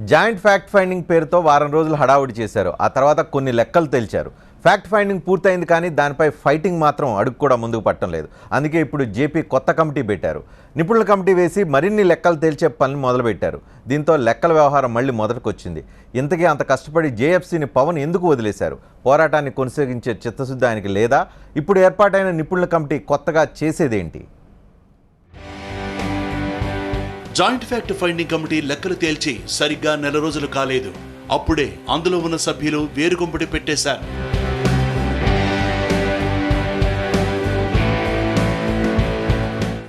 Joint fact finding పేరుతో వారం రోజులు హడావుడి చేశారు. ఆ తర్వాత కొన్ని లెక్కలు తేల్చారు. ఫ్యాక్ట్ ఫైండింగ్ పూర్తయింది, కానీ దానిపై ఫైటింగ్ మాత్రం అడుగు కూడా ముందుకు పట్టడం లేదు. అందుకే ఇప్పుడు జేపీ కొత్త కమిటీ పెట్టారు. నిపుణుల కమిటీ వేసి మరిన్ని లెక్కలు తేల్చే పనులు మొదలుపెట్టారు. దీంతో లెక్కల వ్యవహారం మళ్ళీ మొదటికొచ్చింది. ఇంతకీ అంత కష్టపడి జేఎఫ్సీని పవన్ ఎందుకు వదిలేశారు? పోరాటాన్ని కొనసాగించే చిత్తశుద్ధి ఆయనకి లేదా? ఇప్పుడు ఏర్పాటైన నిపుణుల కమిటీ కొత్తగా చేసేదేంటి? జాయింట్ ఫ్యాక్ట్ ఫైండింగ్ కమిటీ లెక్కలు తేల్చి సరిగ్గా నెల రోజులు కాలేదు. అప్పుడే అందులో ఉన్న సభ్యులు వేరుగుంపటి పెట్టేశారు.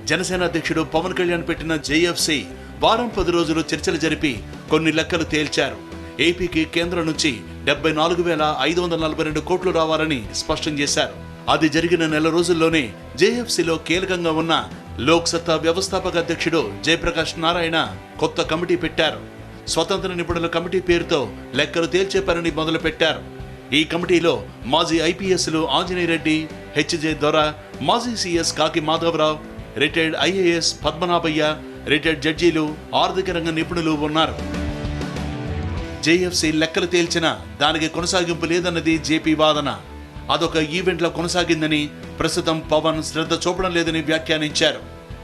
జనసేన అధ్యక్షుడు పవన్ కళ్యాణ్ పెట్టిన జేఎఫ్సీ వారం 10 రోజులు చర్చలు జరిపి కొన్ని లెక్కలు తేల్చారు. ఏపీకి కేంద్రం నుంచి 74,542 కోట్లు రావాలని స్పష్టం చేశారు. అది జరిగిన నెల రోజుల్లోనే జేఎఫ్సీలో కీలకంగా ఉన్న లోక్ సత్తా వ్యవస్థాపక అధ్యక్షుడు జయప్రకాష్ నారాయణ కొత్త కమిటీ పెట్టారు. స్వతంత్ర నిపుణుల కమిటీ పేరుతో లెక్కలు తేల్చే పనిని మొదలుపెట్టారు. ఈ కమిటీలో మాజీ ఐపీఎస్లు ఆంజనేయ రెడ్డి, హెచ్జే దొర, మాజీ CS Kaki Madhavarao, retired IAS Padmanabhaiah, retired జడ్జీలు, ఆర్థిక రంగ నిపుణులు ఉన్నారు. జేఎఫ్సీ లెక్కలు తేల్చిన దానికి కొనసాగింపు లేదన్నది జేపీ వాదన. అదొక ఈవెంట్లో కొనసాగిందని, ప్రస్తుతం పవన్ శ్రద్ధ చూపడం లేదని వ్యాఖ్యానించారు.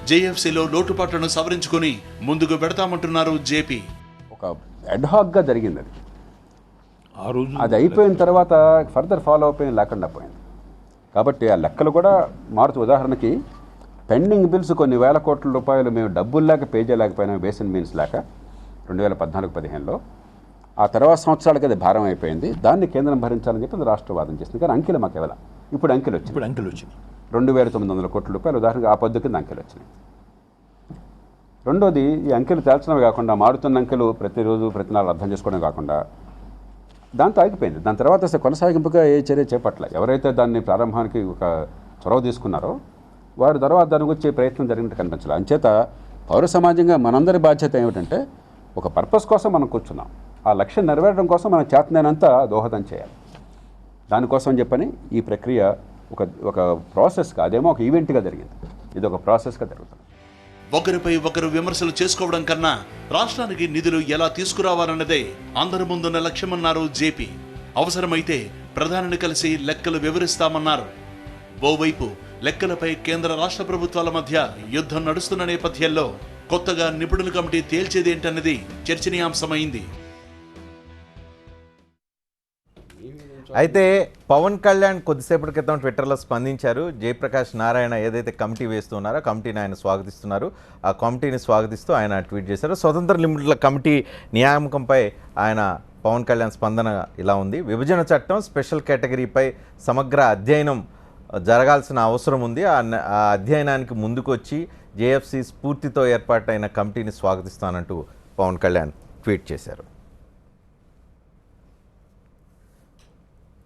జేఎఫ్సీలో లోటుపాట్లను సవరించుకుని ముందుకు పెడతామంటున్నారు జేపీ. ఒక అడ్హాక్గా జరిగింది అది. ఆ రోజు అది అయిపోయిన తర్వాత ఫర్దర్ ఫాలో అప్ లేకుండా పోయింది. కాబట్టి ఆ లెక్కలు కూడా మారుతూ, ఉదాహరణకి పెండింగ్ బిల్స్ కొన్ని వేల కోట్ల రూపాయలు మేము డబ్బులు లేక పే చేయలేకపోయినా, బేసిన్ మీన్స్ లేక 2014-15లో. ఆ తర్వాత సంవత్సరాలకి అది భారం అయిపోయింది. దాన్ని కేంద్రం భరించాలని చెప్పి రాష్ట్ర వాదన చేసింది. కానీ అంకెలు మాకు ఇవ్వాలి. ఇప్పుడు అంకెలు వచ్చినాయి. 2,900 కోట్ల రూపాయలు ఉదాహరణకు ఆ పొద్దు కింద అంకెలు వచ్చినాయి. రెండోది, ఈ అంకెలు తేల్చడమే కాకుండా మారుతున్న అంకెలు ప్రతిరోజు ప్రతి నెల అర్థం చేసుకోవడం కాకుండా దాంతో ఆగిపోయింది. దాని తర్వాత అసలు కొనసాగింపుగా ఏ చర్య చేపట్ల. ఎవరైతే దాన్ని ప్రారంభానికి ఒక చొరవ తీసుకున్నారో వారి తర్వాత దాని గురించి ప్రయత్నం జరిగినట్టు కనిపించాలి. అంచేత పౌర సమాజంగా మనందరి బాధ్యత ఏమిటంటే, ఒక పర్పస్ కోసం మనం కూర్చున్నాం, ఆ లక్ష్యం నెరవేరడం కోసం మనం చేతనైనంత దోహదం చేయాలి. దానికోసం చెప్పని ఈ ప్రక్రియ ఒక ప్రాసెస్గా, అదేమో ఒక ఈవెంట్గా జరిగింది, ఇది ఒక ప్రాసెస్గా జరుగుతుంది. ఒకరిపై ఒకరు విమర్శలు చేసుకోవడం కన్నా రాష్ట్రానికి నిధులు ఎలా తీసుకురావాలన్నదే అందరి ముందున్న లక్ష్యమన్నారు జేపీ. అవసరమైతే ప్రధానిని కలిసి లెక్కలు వివరిస్తామన్నారు. ఓవైపు లెక్కలపై కేంద్ర రాష్ట్ర ప్రభుత్వాల మధ్య యుద్ధం నడుస్తున్న నేపథ్యంలో కొత్తగా నిపుణుల కమిటీ తేల్చేదేంటన్నది చర్చనీయాంశమైంది. అయితే పవన్ కళ్యాణ్ కొద్దిసేపటి క్రితం ట్విట్టర్లో స్పందించారు. జయప్రకాష్ నారాయణ ఏదైతే కమిటీ వేస్తున్నారో కమిటీని ఆయన స్వాగతిస్తున్నారు. ఆ కమిటీని స్వాగతిస్తూ ఆయన ట్వీట్ చేశారు. స్వతంత్ర నిపుణుల కమిటీ నియామకంపై ఆయన పవన్ కళ్యాణ్ స్పందన ఇలా ఉంది. విభజన చట్టం స్పెషల్ కేటగిరీపై సమగ్ర అధ్యయనం జరగాల్సిన అవసరం ఉంది. ఆ అధ్యయనానికి ముందుకొచ్చి జేఎఫ్సీ స్ఫూర్తితో ఏర్పాటైన కమిటీని స్వాగతిస్తానంటూ పవన్ కళ్యాణ్ ట్వీట్ చేశారు.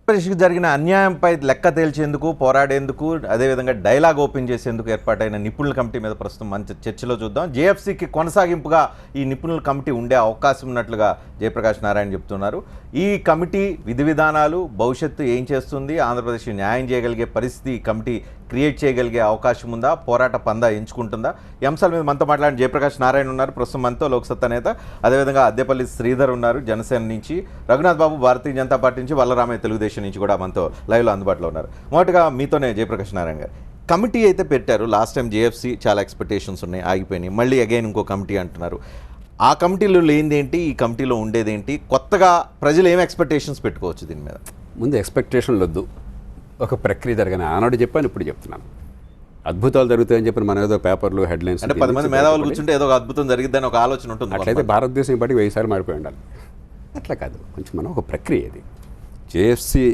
ఆంధ్రప్రదేశ్కి జరిగిన అన్యాయంపై లెక్క తేల్చేందుకు, పోరాడేందుకు, అదేవిధంగా డైలాగ్ ఓపెన్ చేసేందుకు ఏర్పాటైన నిపుణుల కమిటీ మీద ప్రస్తుతం మంచి చర్చలో చూద్దాం. జేఎఫ్సీకి కొనసాగింపుగా ఈ నిపుణుల కమిటీ ఉండే అవకాశం ఉన్నట్లుగా జయప్రకాష్ నారాయణ చెప్తున్నారు. ఈ కమిటీ విధి విధానాలు, భవిష్యత్తు ఏం చేస్తుంది, ఆంధ్రప్రదేశ్ న్యాయం చేయగలిగే పరిస్థితి ఈ కమిటీ క్రియేట్ చేయగలిగే అవకాశం ఉందా, పోరాట పందా ఎంచుకుంటుందా? ఈ అంశాల మీద మనతో మాట్లాడిన జయప్రకాష్ నారాయణ ఉన్నారు, ప్రస్తుతం మనతో లోక్సత్తా నేత. అదేవిధంగా అద్దెపల్లి శ్రీధర్ ఉన్నారు, జనసేన నుంచి. రఘునాథ్ బాబు భారతీయ జనతా పార్టీ నుంచి, వల్లరామయ్య తెలుగుదేశం నుంచి కూడా మనతో లైవ్లో అందుబాటులో ఉన్నారు. మొదటగా మీతోనే జయప్రకాష్ నారాయణ గారు, కమిటీ అయితే పెట్టారు. లాస్ట్ టైం జేఎఫ్సీ చాలా ఎక్స్పెక్టేషన్స్ ఉన్నాయి, ఆగిపోయినాయి. మళ్ళీ అగైన్ ఇంకో కమిటీ అంటున్నారు. ఆ కమిటీలో లేనిదేంటి, ఈ కమిటీలో ఉండేదేంటి? కొత్తగా ప్రజలు ఏం ఎక్స్పెక్టేషన్స్ పెట్టుకోవచ్చు దీని మీద? ముందు ఎక్స్పెక్టేషన్లు వద్దు, ఒక ప్రక్రియ జరగని. ఆనాడు చెప్పాను, ఇప్పుడు చెప్తున్నాను. అద్భుతాలు జరుగుతాయని చెప్పిన మన ఏదో పేపర్లు హెడ్లైన్స్ అంటే 10 మంది మేధావులు కూర్చుంటే ఏదో ఒక అద్భుతం జరిగిద్దని ఒక ఆలోచన ఉంటుంది. అట్లయితే భారతదేశం ఇప్పటికి 1000 సార్లు మారిపోయి ఉండాలి. అట్లా కాదు, కొంచెం మనం ఒక ప్రక్రియ. ఇది జేఎఫ్సీ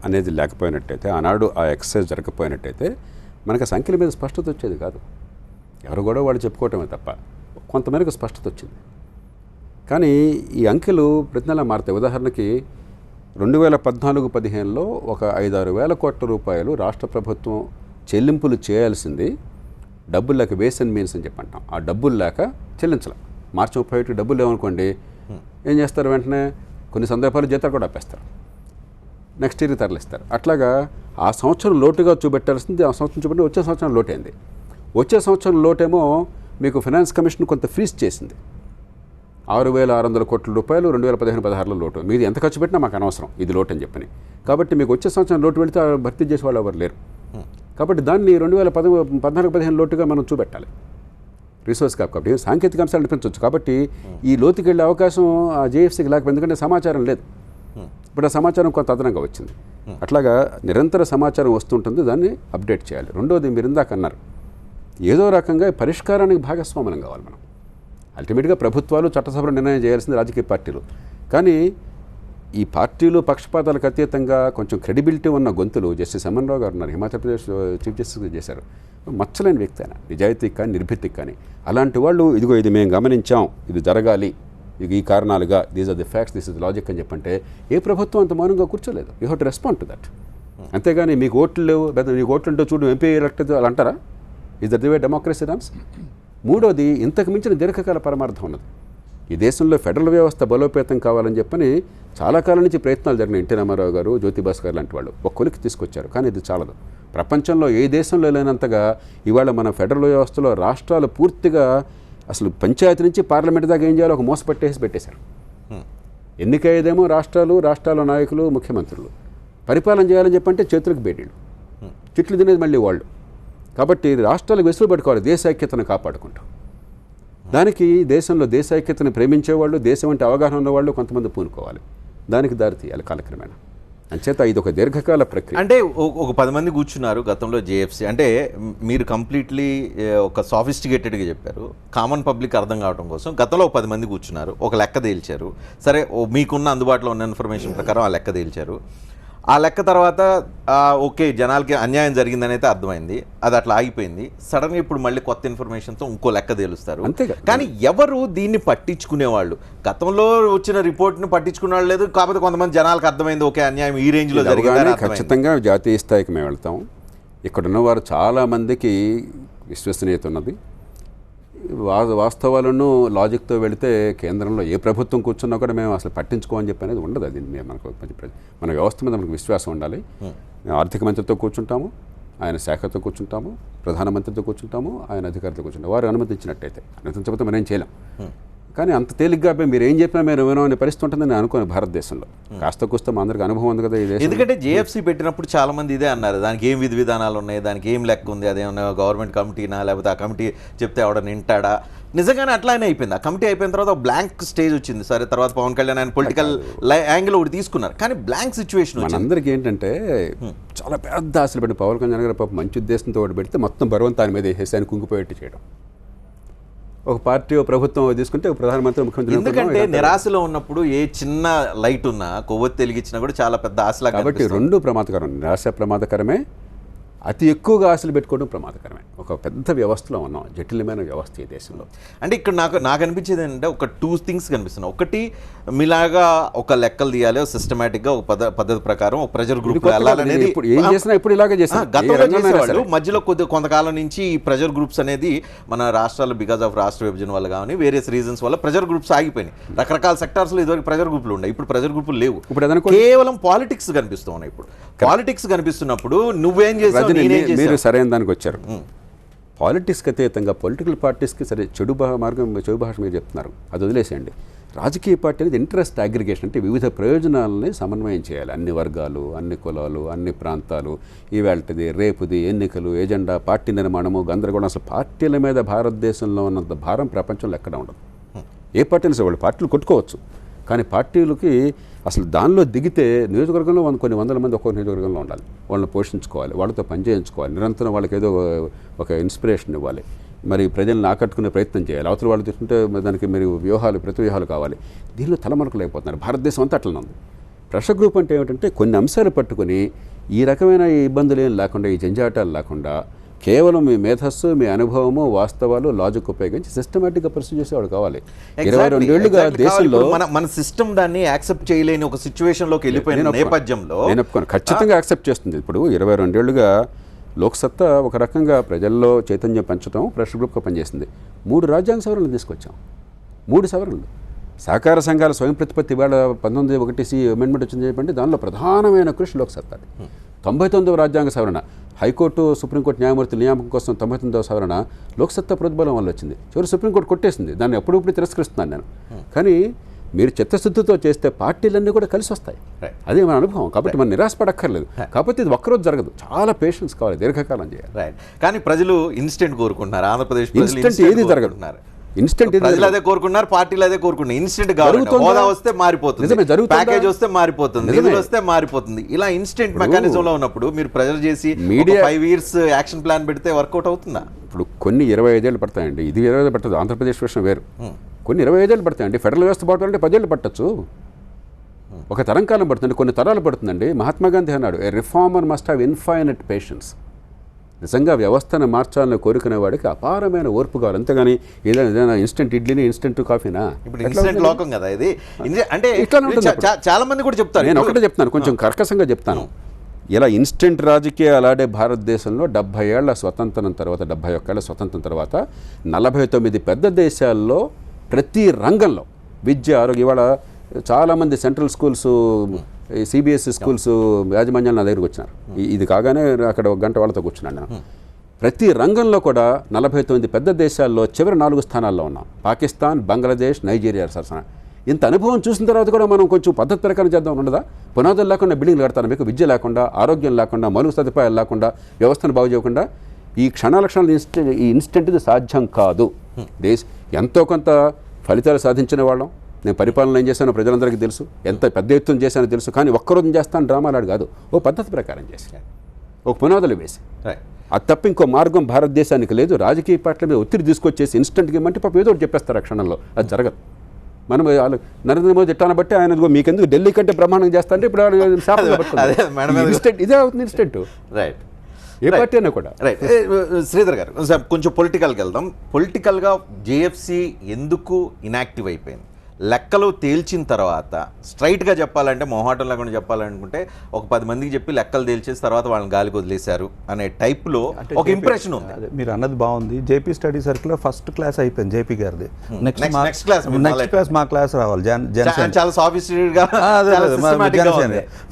అనేది లేకపోయినట్టయితే, ఆనాడు ఆ ఎక్సర్సైజ్ జరగకపోయినట్టయితే మనకు ఆ సంఖ్యల మీద స్పష్టత వచ్చేది కాదు. ఎవరు కూడా వాళ్ళు చెప్పుకోవటమే తప్ప కొంతమేరకు స్పష్టత వచ్చింది. కానీ ఈ అంకెలు ప్రతి నెల మారుతాయి. ఉదాహరణకి 2014-15లో ఒక 5-6 వేల కోట్ల రూపాయలు రాష్ట్ర ప్రభుత్వం చెల్లింపులు చేయాల్సింది డబ్బులు లేక, బేసిన్ మీన్స్ అని చెప్పంటాం. ఆ డబ్బులు లేక చెల్లించాలి. మార్చి 31 డబ్బులు లేవనుకోండి, ఏం చేస్తారు? వెంటనే కొన్ని సందర్భాలు జీతాలు కూడా ఆపేస్తారు, నెక్స్ట్ ఇయర్కి తరలిస్తారు. అట్లాగా ఆ సంవత్సరం లోటుగా చూపెట్టాల్సింది ఆ సంవత్సరం చూపెట్టి వచ్చే సంవత్సరం లోటైంది. వచ్చే సంవత్సరం లోటేమో మీకు ఫైనాన్స్ కమిషన్ కొంత ఫ్రీజ్ చేసింది. 6,600 కోట్ల రూపాయలు 2015-16లో లోటు. మీది ఎంత ఖర్చు పెట్టినా మాకు అనవసరం, ఇది లోటు అని చెప్పని. కాబట్టి మీకు వచ్చే సంవత్సరం లోటు వెళితే భర్తీ చేసే వాళ్ళు ఎవరు లేరు. కాబట్టి దాన్ని 2014-15 లోటుగా మనం చూపెట్టాలి రిసోర్స్ క్యాప్. కాబట్టి సాంకేతిక అంశాలు అనిపించవచ్చు. కాబట్టి ఈ లోతుకి వెళ్ళే అవకాశం ఆ జేఎఫ్సీకి లేకపోతే, ఎందుకంటే సమాచారం లేదు. ఇప్పుడు ఆ సమాచారం కొంత అదనంగా వచ్చింది. అట్లాగా నిరంతర సమాచారం వస్తుంటుంది, దాన్ని అప్డేట్ చేయాలి. రెండోది, మీరు ఇందాక అన్నారు, ఏదో రకంగా పరిష్కారానికి భాగస్వామ్యం కావాలి మనం. అల్టిమేట్గా ప్రభుత్వాలు చట్టసభలో నిర్ణయం చేయాల్సింది రాజకీయ పార్టీలు. కానీ ఈ పార్టీలు పక్షపాతాలకు అతీతంగా కొంచెం క్రెడిబిలిటీ ఉన్న గొంతులు జస్టిస్ ఎంఎన్ రావు గారు ఉన్నారు, హిమాచల్ ప్రదేశ్ చీఫ్ జస్టిస్గా చేశారు. మచ్చలేని వ్యక్తి ఆయన, నిజాయితీకి కానీ నిర్భీతికి కానీ. అలాంటి వాళ్ళు ఇదిగో ఇది మేము గమనించాం, ఇది జరగాలి, ఇది ఈ కారణాలుగా, these are the facts, this is logic అని చెప్పంటే ఏ ప్రభుత్వం అంత మౌనంగా కూర్చోలేదు. You have to respond to that. అంతేగాని మీకు ఓట్లు లేవు, నీకు ఓట్లు ఉంటే చూడు ఎంపీ ఎలక్ట్ అలా అంటారా? Is that the way democracy runs? మూడోది, ఇంతకు మించిన దీర్ఘకాల పరమార్థం ఉన్నది. ఈ దేశంలో ఫెడరల్ వ్యవస్థ బలోపేతం కావాలని చెప్పని చాలా కాలం నుంచి ప్రయత్నాలు జరిగినాయి. ఎన్టీ రామారావు గారు, జ్యోతిబాస్కర్ లాంటి వాళ్ళు ఒక కొలికి తీసుకొచ్చారు. కానీ ఇది చాలదు. ప్రపంచంలో ఏ దేశంలో లేనంతగా ఇవాళ మన ఫెడరల్ వ్యవస్థలో రాష్ట్రాలు పూర్తిగా అసలు పంచాయతీ నుంచి పార్లమెంట్ దాకా ఏం చేయాలో ఒక మోస పెట్టేశారు. ఎన్నికయ్యేదేమో రాష్ట్రాల నాయకులు, ముఖ్యమంత్రులు. పరిపాలన చేయాలని చెప్పంటే చేతులకు బేడీళ్ళు, చిట్లు తినేది మళ్ళీ వాళ్ళు. కాబట్టి రాష్ట్రాలకు వెసులు పట్టుకోవాలి దేశ ఐక్యతను కాపాడుకుంటాం. దానికి దేశంలో దేశ ఐక్యతను ప్రేమించేవాళ్ళు, దేశం అంటే అవగాహన ఉన్నవాళ్ళు కొంతమంది పూనుకోవాలి. దానికి దారి తీయాలి కాలక్రమేణా. అంచేత ఇది ఒక దీర్ఘకాల ప్రక్రియ. అంటే ఒక 10 మంది కూర్చున్నారు గతంలో జేఎఫ్సీ. అంటే మీరు కంప్లీట్లీ ఒక సాఫిస్టికేటెడ్గా చెప్పారు, కామన్ పబ్లిక్ అర్థం కావడం కోసం. గతంలో 10 మంది కూర్చున్నారు, ఒక లెక్క తేల్చారు. సరే, మీకున్న అందుబాటులో ఉన్న ఇన్ఫర్మేషన్ ప్రకారం ఆ లెక్క తేల్చారు. ఆ లెక్క తర్వాత ఓకే, జనాలకి అన్యాయం జరిగిందని అయితే అర్థమైంది, అది అట్లా ఆగిపోయింది. సడన్గా ఇప్పుడు మళ్ళీ కొత్త ఇన్ఫర్మేషన్తో ఇంకో లెక్క తేలుస్తారు. కానీ ఎవరు దీన్ని పట్టించుకునేవాళ్ళు? గతంలో వచ్చిన రిపోర్ట్ని పట్టించుకునే వాళ్ళు లేదు. కాకపోతే కొంతమంది జనాలకు అర్థమైంది, ఓకే అన్యాయం ఈ రేంజ్లో జరిగింది. ఖచ్చితంగా జాతీయ స్థాయికి మేము వెళ్తాం. ఇక్కడ ఉన్నవారు చాలామందికి విశ్వసనీయత ఉన్నది. వాస్తవాలను లాజిక్తో వెళితే కేంద్రంలో ఏ ప్రభుత్వం కూర్చున్నా కూడా మేము అసలు పట్టించుకోమని చెప్పి అనేది ఉండదు. అది మనకు మన వ్యవస్థ మీద మనకు విశ్వాసం ఉండాలి. ఆర్థిక మంత్రితో కూర్చుంటాము, ఆయన శాఖతో కూర్చుంటాము, ప్రధానమంత్రితో కూర్చుంటాము, ఆయన అధికారులతో కూర్చుంటాము. వారు అనుమతించినట్టయితే, అనుమతించకపోతే మనం ఏం చేయలేం. కానీ అంత తేలిగ్గా మీరు ఏం చెప్పినా మీరు వినమనే పరిస్థితి ఉంటుందని అనుకోను భారతదేశంలో. కాస్త కూస్త మా అందరికి అనుభవం ఉంది కదా ఈ దేశం. ఎందుకంటే జేఎఫ్సీ పెట్టినప్పుడు చాలా మంది ఇదే అన్నారు, దానికి ఏం విధి విధానాలు ఉన్నాయి, దానికి ఏం లెక్క ఉంది, అదేమన్నా గవర్నమెంట్ కమిటీనా, లేకపోతే ఆ కమిటీ చెప్తే ఎవడ నింటాడా? నిజంగానే అట్లానే అయిపోయింది. ఆ కమిటీ అయిపోయిన తర్వాత బ్లాంక్ స్టేజ్ వచ్చింది. సరే, తర్వాత పవన్ కళ్యాణ్ ఆయన పొలిటికల్ యాంగిల్ ఒకటి తీసుకున్నారు, కానీ బ్లాంక్ సిచ్యువేషన్. మనందరికీ ఏంటంటే చాలా పెద్ద ఆశలు పెట్టి పవన్ కళ్యాణ్ గారు పాపం మంచి ఉద్దేశంతో ఒకటి పెడితే మొత్తం బరువంతా ఆయన మీద వేసేసి ఆయన కుంగిపోయేట్టు చేయడం. ఒక పార్టీ ప్రభుత్వం తీసుకుంటే ప్రధానమంత్రి, ముఖ్యమంత్రి. ఎందుకంటే నిరాశలో ఉన్నప్పుడు ఏ చిన్న లైట్ ఉన్నా, కొవ్వొత్తి వెలిగించినా కూడా చాలా పెద్ద ఆశలా. కాబట్టి రెండు ప్రమాదకరం. నిరాశ ప్రమాదకరమే, అతి ఎక్కువగా ఆశలు పెట్టుకోవడం ప్రమాదకరమే. ఒక పెద్ద వ్యవస్థలో ఉన్నాం, జటిలమైన వ్యవస్థ ఈ దేశంలో. అంటే ఇక్కడ నాకు అనిపించేది ఏంటంటే ఒక 2 థింగ్స్ కనిపిస్తున్నాయి. ఒకటి, మీలాగా ఒక లెక్కలు తీయాలి, సిస్టమేటిక్గా ఒక పద్ధతి ప్రకారం ఒక ప్రెజర్ గ్రూప్ వెళ్ళాలనేది. ఏం చేసినా ఇప్పుడు ఇలాగే చేస్తాం. గతంలో చేసేవాళ్ళు, మధ్యలో కొంతకాలం నుంచి ఈ ప్రెజర్ గ్రూప్స్ అనేది మన రాష్ట్రాలు బికాజ్ ఆఫ్ రాష్ట్ర విభజన వల్ల కానీ వేరియస్ రీజన్స్ వల్ల ప్రెజర్ గ్రూప్స్ ఆగిపోయినాయి. రకరకాల సెక్టార్స్లో ఇదివరకు ప్రెజర్ గ్రూపులు ఉన్నాయి, ఇప్పుడు ప్రెజర్ గ్రూపులు లేవు. ఇప్పుడు కేవలం పాలిటిక్స్ కనిపిస్తూ ఉన్నాయి. ఇప్పుడు పాలిటిక్స్ కనిపిస్తున్నప్పుడు నువ్వేం చేసావు, మీరు సరైన దానికి వచ్చారు. పాలిటిక్స్కి అతీతంగా పొలిటికల్ పార్టీస్కి సరే చెడు భాష మీరు చెప్తున్నారు, అది వదిలేసేయండి. రాజకీయ పార్టీ అనేది ఇంట్రెస్ట్ అగ్రిగేషన్, అంటే వివిధ ప్రయోజనాలని సమన్వయం చేయాలి. అన్ని వర్గాలు, అన్ని కులాలు, అన్ని ప్రాంతాలు, ఈవేళది రేపుది ఎన్నికలు, ఎజెండా, పార్టీ నిర్మాణము, గందరగోళం. అసలు పార్టీల మీద భారతదేశంలో ఉన్నంత భారం ప్రపంచంలో ఎక్కడ ఉండదు. ఏ పార్టీలు వాళ్ళు పార్టీలు కొట్టుకోవచ్చు, కానీ పార్టీలకి అసలు దానిలో దిగితే నియోజకవర్గంలో కొన్ని వందల మంది ఒక్కొక్క నియోజకవర్గంలో ఉండాలి. వాళ్ళని పోషించుకోవాలి, వాళ్ళతో పనిచేయించుకోవాలి, నిరంతరం వాళ్ళకి ఏదో ఒక ఇన్స్పిరేషన్ ఇవ్వాలి, మరి ప్రజలను ఆకట్టుకునే ప్రయత్నం చేయాలి. అవతల వాళ్ళు తీసుకుంటే దానికి మీరు ప్రతివ్యూహాలు కావాలి. దీనిలో తలమరకలేకపోతున్నారు. భారతదేశం అంతా అట్లనే ఉంది. ప్రెషర్ గ్రూప్ అంటే ఏమిటంటే కొన్ని అంశాలు పట్టుకొని ఈ రకమైన ఇబ్బందులు ఏం లేకుండా, ఈ జంజాటాలు లేకుండా కేవలం మీ మేధస్సు, మీ అనుభవము, వాస్తవాలు, లాజిక్ ఉపయోగించి సిస్టమేటిక్గా పర్సూ చేసేవాడు కావాలి. 22 ఏళ్లుగా దేశంలో మన సిస్టమ్ దాన్ని యాక్సెప్ట్ చేయలేని ఒక సిచ్యువేషన్లోకి వెళ్ళిపోయిన నేపథ్యంలో నేను ఒప్పుకోను, ఖచ్చితంగా యాక్సెప్ట్ చేస్తుంది. ఇప్పుడు 22 ఏళ్లుగా లోక్సత్తా ఒక రకంగా ప్రజల్లో చైతన్యం పెంచడం ప్రెషర్ గ్రూప్గా పనిచేసింది. 3 రాజ్యాంగ సవరణలు తీసుకొచ్చాం, 3 సవరణలు. సహకార సంఘాల స్వయం ప్రతిపత్తి ఇవాళ 19(1) అమెండ్మెంట్ వచ్చింది చెప్పండి, దానిలో ప్రధానమైన కృషి లోక్సత్తాది. 99వ రాజ్యాంగ సవరణ, హైకోర్టు సుప్రీంకోర్టు న్యాయమూర్తి నియామకం కోసం 99వ సవరణ లోక్సత్తా ప్రతిబలం వల్ల వచ్చింది. చివరి సుప్రీంకోర్టు కొట్టేసింది. దాన్ని ఎప్పుడప్పుడు తిరస్కరిస్తున్నాను నేను. కానీ మీరు చిత్తశుద్ధితో చేస్తే పార్టీలన్నీ కూడా కలిసి వస్తాయి. అదే మన అనుభవం. కాబట్టి మనం నిరాశపడక్కర్లేదు. కాకపోతే ఇది ఒక్కరోజు జరగదు, చాలా పేషెన్స్ కావాలి, దీర్ఘకాలం చేయాలి. రైట్. కానీ ప్రజలు ఇన్స్టెంట్ కోరుకుంటున్నారు. ఆంధ్రప్రదేశ్ ఇన్స్టెంట్ ఏది జరగదు. ఇన్స్టెంట్ ప్రజలు అదే కోరుకున్నారు, పార్టీలు అదే కోరుకున్నారు. ఇన్స్టెంట్ కావాలి. హోదా వస్తే మారిపోతుంది, ప్యాకేజ్ వస్తే మారిపోతుంది, నిధులు వస్తే మారిపోతుంది. ఇలా ఇన్స్టెంట్ మెకానిజం లో ఉన్నప్పుడు మీరు ప్రజలు చేసి మీడియా 5 years యాక్షన్ ప్లాన్ పెడితే వర్కౌట్ అవుతుందా? ఇప్పుడు కొన్ని 25 ఏళ్ళు పడతాయండి. ఇది 25 ఏళ్ళు పట్టదు. ఆంధ్రప్రదేశ్ విషయం వేరు. కొన్ని 25 ఏళ్ళు పడతాయండి. ఫెడరల్ వ్యవస్థ బాగుంటే 10 ఏళ్ళు పట్టచ్చు. ఒక తరం కాలం పడుతుంది, కొన్ని తరాలు పడుతుందండి. మహాత్మా గాంధీ అన్నాడు, a reformer must have infinite patience. నిజంగా వ్యవస్థను మార్చాలని కోరుకునే వాడికి అపారమైన ఓర్పు కావాలి. అంతేగాని ఏదైనా ఇన్స్టెంట్ ఇడ్లీని ఇన్స్టెంట్ కాఫీనా? ఇప్పుడు ఇన్స్టెంట్ లోకం కదా ఇది. అంటే చాలా మంది కూడా చెప్తారు. నేను ఒకటే చెప్తాను, కొంచెం కర్కశంగా చెప్తాను. ఇలా ఇన్స్టెంట్ రాజకీయాలు ఆడే భారతదేశంలో 70 ఏళ్ల స్వతంత్రం తర్వాత, 71 ఏళ్ల స్వతంత్రం తర్వాత 49 పెద్ద దేశాల్లో ప్రతి రంగంలో విద్య, ఆరోగ్యం, ఇవాళ చాలామంది సెంట్రల్ స్కూల్స్, సిబిఎస్ఈ స్కూల్స్ యాజమాన్యాలు నా దగ్గరికి వచ్చినారు. ఇది కాగానే అక్కడ 1 గంట వాళ్ళతో కూర్చున్నాను నేను. ప్రతి రంగంలో కూడా 49 పెద్ద దేశాల్లో చివరి 4 స్థానాల్లో ఉన్నాం. పాకిస్తాన్, బంగ్లాదేశ్, నైజీరియా సరసన. ఇంత అనుభవం చూసిన తర్వాత కూడా మనం కొంచెం పద్ధతి ప్రకారం చేద్దాం ఉండదా? పునాదులు లేకుండా బిల్డింగ్లు కడతాను మీకు, విద్య లేకుండా, ఆరోగ్యం లేకుండా, మౌలిక సదుపాయాలు లేకుండా, వ్యవస్థను బాగు చేయకుండా ఈ క్షణాలక్షణాలు ఈ ఇన్స్టెంట్ ఇది సాధ్యం కాదు. ఎంతో కొంత ఫలితాలు సాధించిన వాళ్ళం. నేను పరిపాలన ఏం చేశానో ప్రజలందరికీ తెలుసు, ఎంత పెద్ద ఎత్తున చేశానో తెలుసు. కానీ ఒక్కరోజు చేస్తాను డ్రామాలాడు కాదు, ఓ పద్ధతి ప్రకారం చేసి, ఒక పునాదులు వేసి. అది తప్ప ఇంకో మార్గం భారతదేశానికి లేదు. రాజకీయ పార్టీల మీద ఒత్తిడి తీసుకొచ్చేసి ఇన్స్టెంట్ గేమ్ అంటే పాప ఏదో ఒకటి చెప్పేస్తారు ఆ క్షణంలో. అది జరగదు. మనం నరేంద్ర మోదీ ఎట్లా బట్టి ఆయన మీకెందుకు ఢిల్లీ కంటే బ్రహ్మాండంగా చేస్తా అంటే ఇప్పుడు ఇదే అవుతుంది ఇన్స్టెంట్. రైట్. ఏ పార్టీ అయినా కూడా. రైట్. శ్రీధర్ గారు, కొంచెం పొలిటికల్కి వెళ్దాం. పొలిటికల్గా జేఎఫ్సీ ఎందుకు ఇనాక్టివ్ అయిపోయింది? లెక్కలు తేల్చిన తర్వాత స్ట్రైట్గా చెప్పాలంటే, మొహాటం లేకుండా చెప్పాలనుకుంటే, ఒక 10 మందికి చెప్పి లెక్కలు తేల్చేసి తర్వాత వాళ్ళని గాలికి వదిలేశారు అనే టైప్లో ఒక ఇంప్రెషన్ ఉంది. మీరు అన్నది బాగుంది. JP study circle first class అయిపోయింది జేపీ గారిది. నెక్స్ట్ క్లాస్ మా క్లాస్ రావాలి. చాలా సాఫిస్టికేటెడ్గా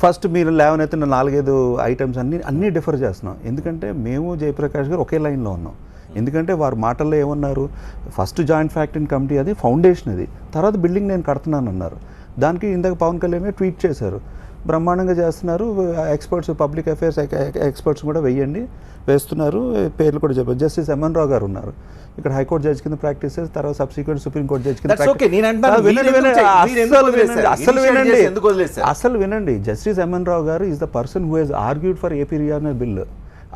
ఫస్ట్ మీరు లేవనైతే 4-5 ఐటమ్స్ అన్నీ డిఫర్ చేస్తున్నాం. ఎందుకంటే మేము జయప్రకాష్ గారు ఒకే లైన్లో ఉన్నాం. ఎందుకంటే వారు మాటల్లో ఏమన్నారు, ఫస్ట్ జాయింట్ ఫ్యాక్టరీ కమిటీ అది ఫౌండేషన్, అది తర్వాత బిల్డింగ్ నేను కడుతున్నాను అన్నారు. దానికి ఇందాక పవన్ కళ్యాణ్ ట్వీట్ చేశారు, బ్రహ్మాండంగా చేస్తున్నారు, ఎక్స్పర్ట్స్, పబ్లిక్ అఫైర్స్ ఎక్స్పర్ట్స్ కూడా వేస్తున్నారు, పేర్లు కూడా చెప్పారు. జస్టిస్ ఎంఎన్ రావు గారు ఉన్నారు, ఇక్కడ హైకోర్టు జడ్జి కింద ప్రాక్టీస్ చేసి తర్వాత సబ్సిక్వెంట్ సుప్రీంకోర్టు జడ్జి కింద. అసలు వినండి, జస్టిస్ ఎంఎన్ రావు గారు is the person who has argued for AP reorganisation bill.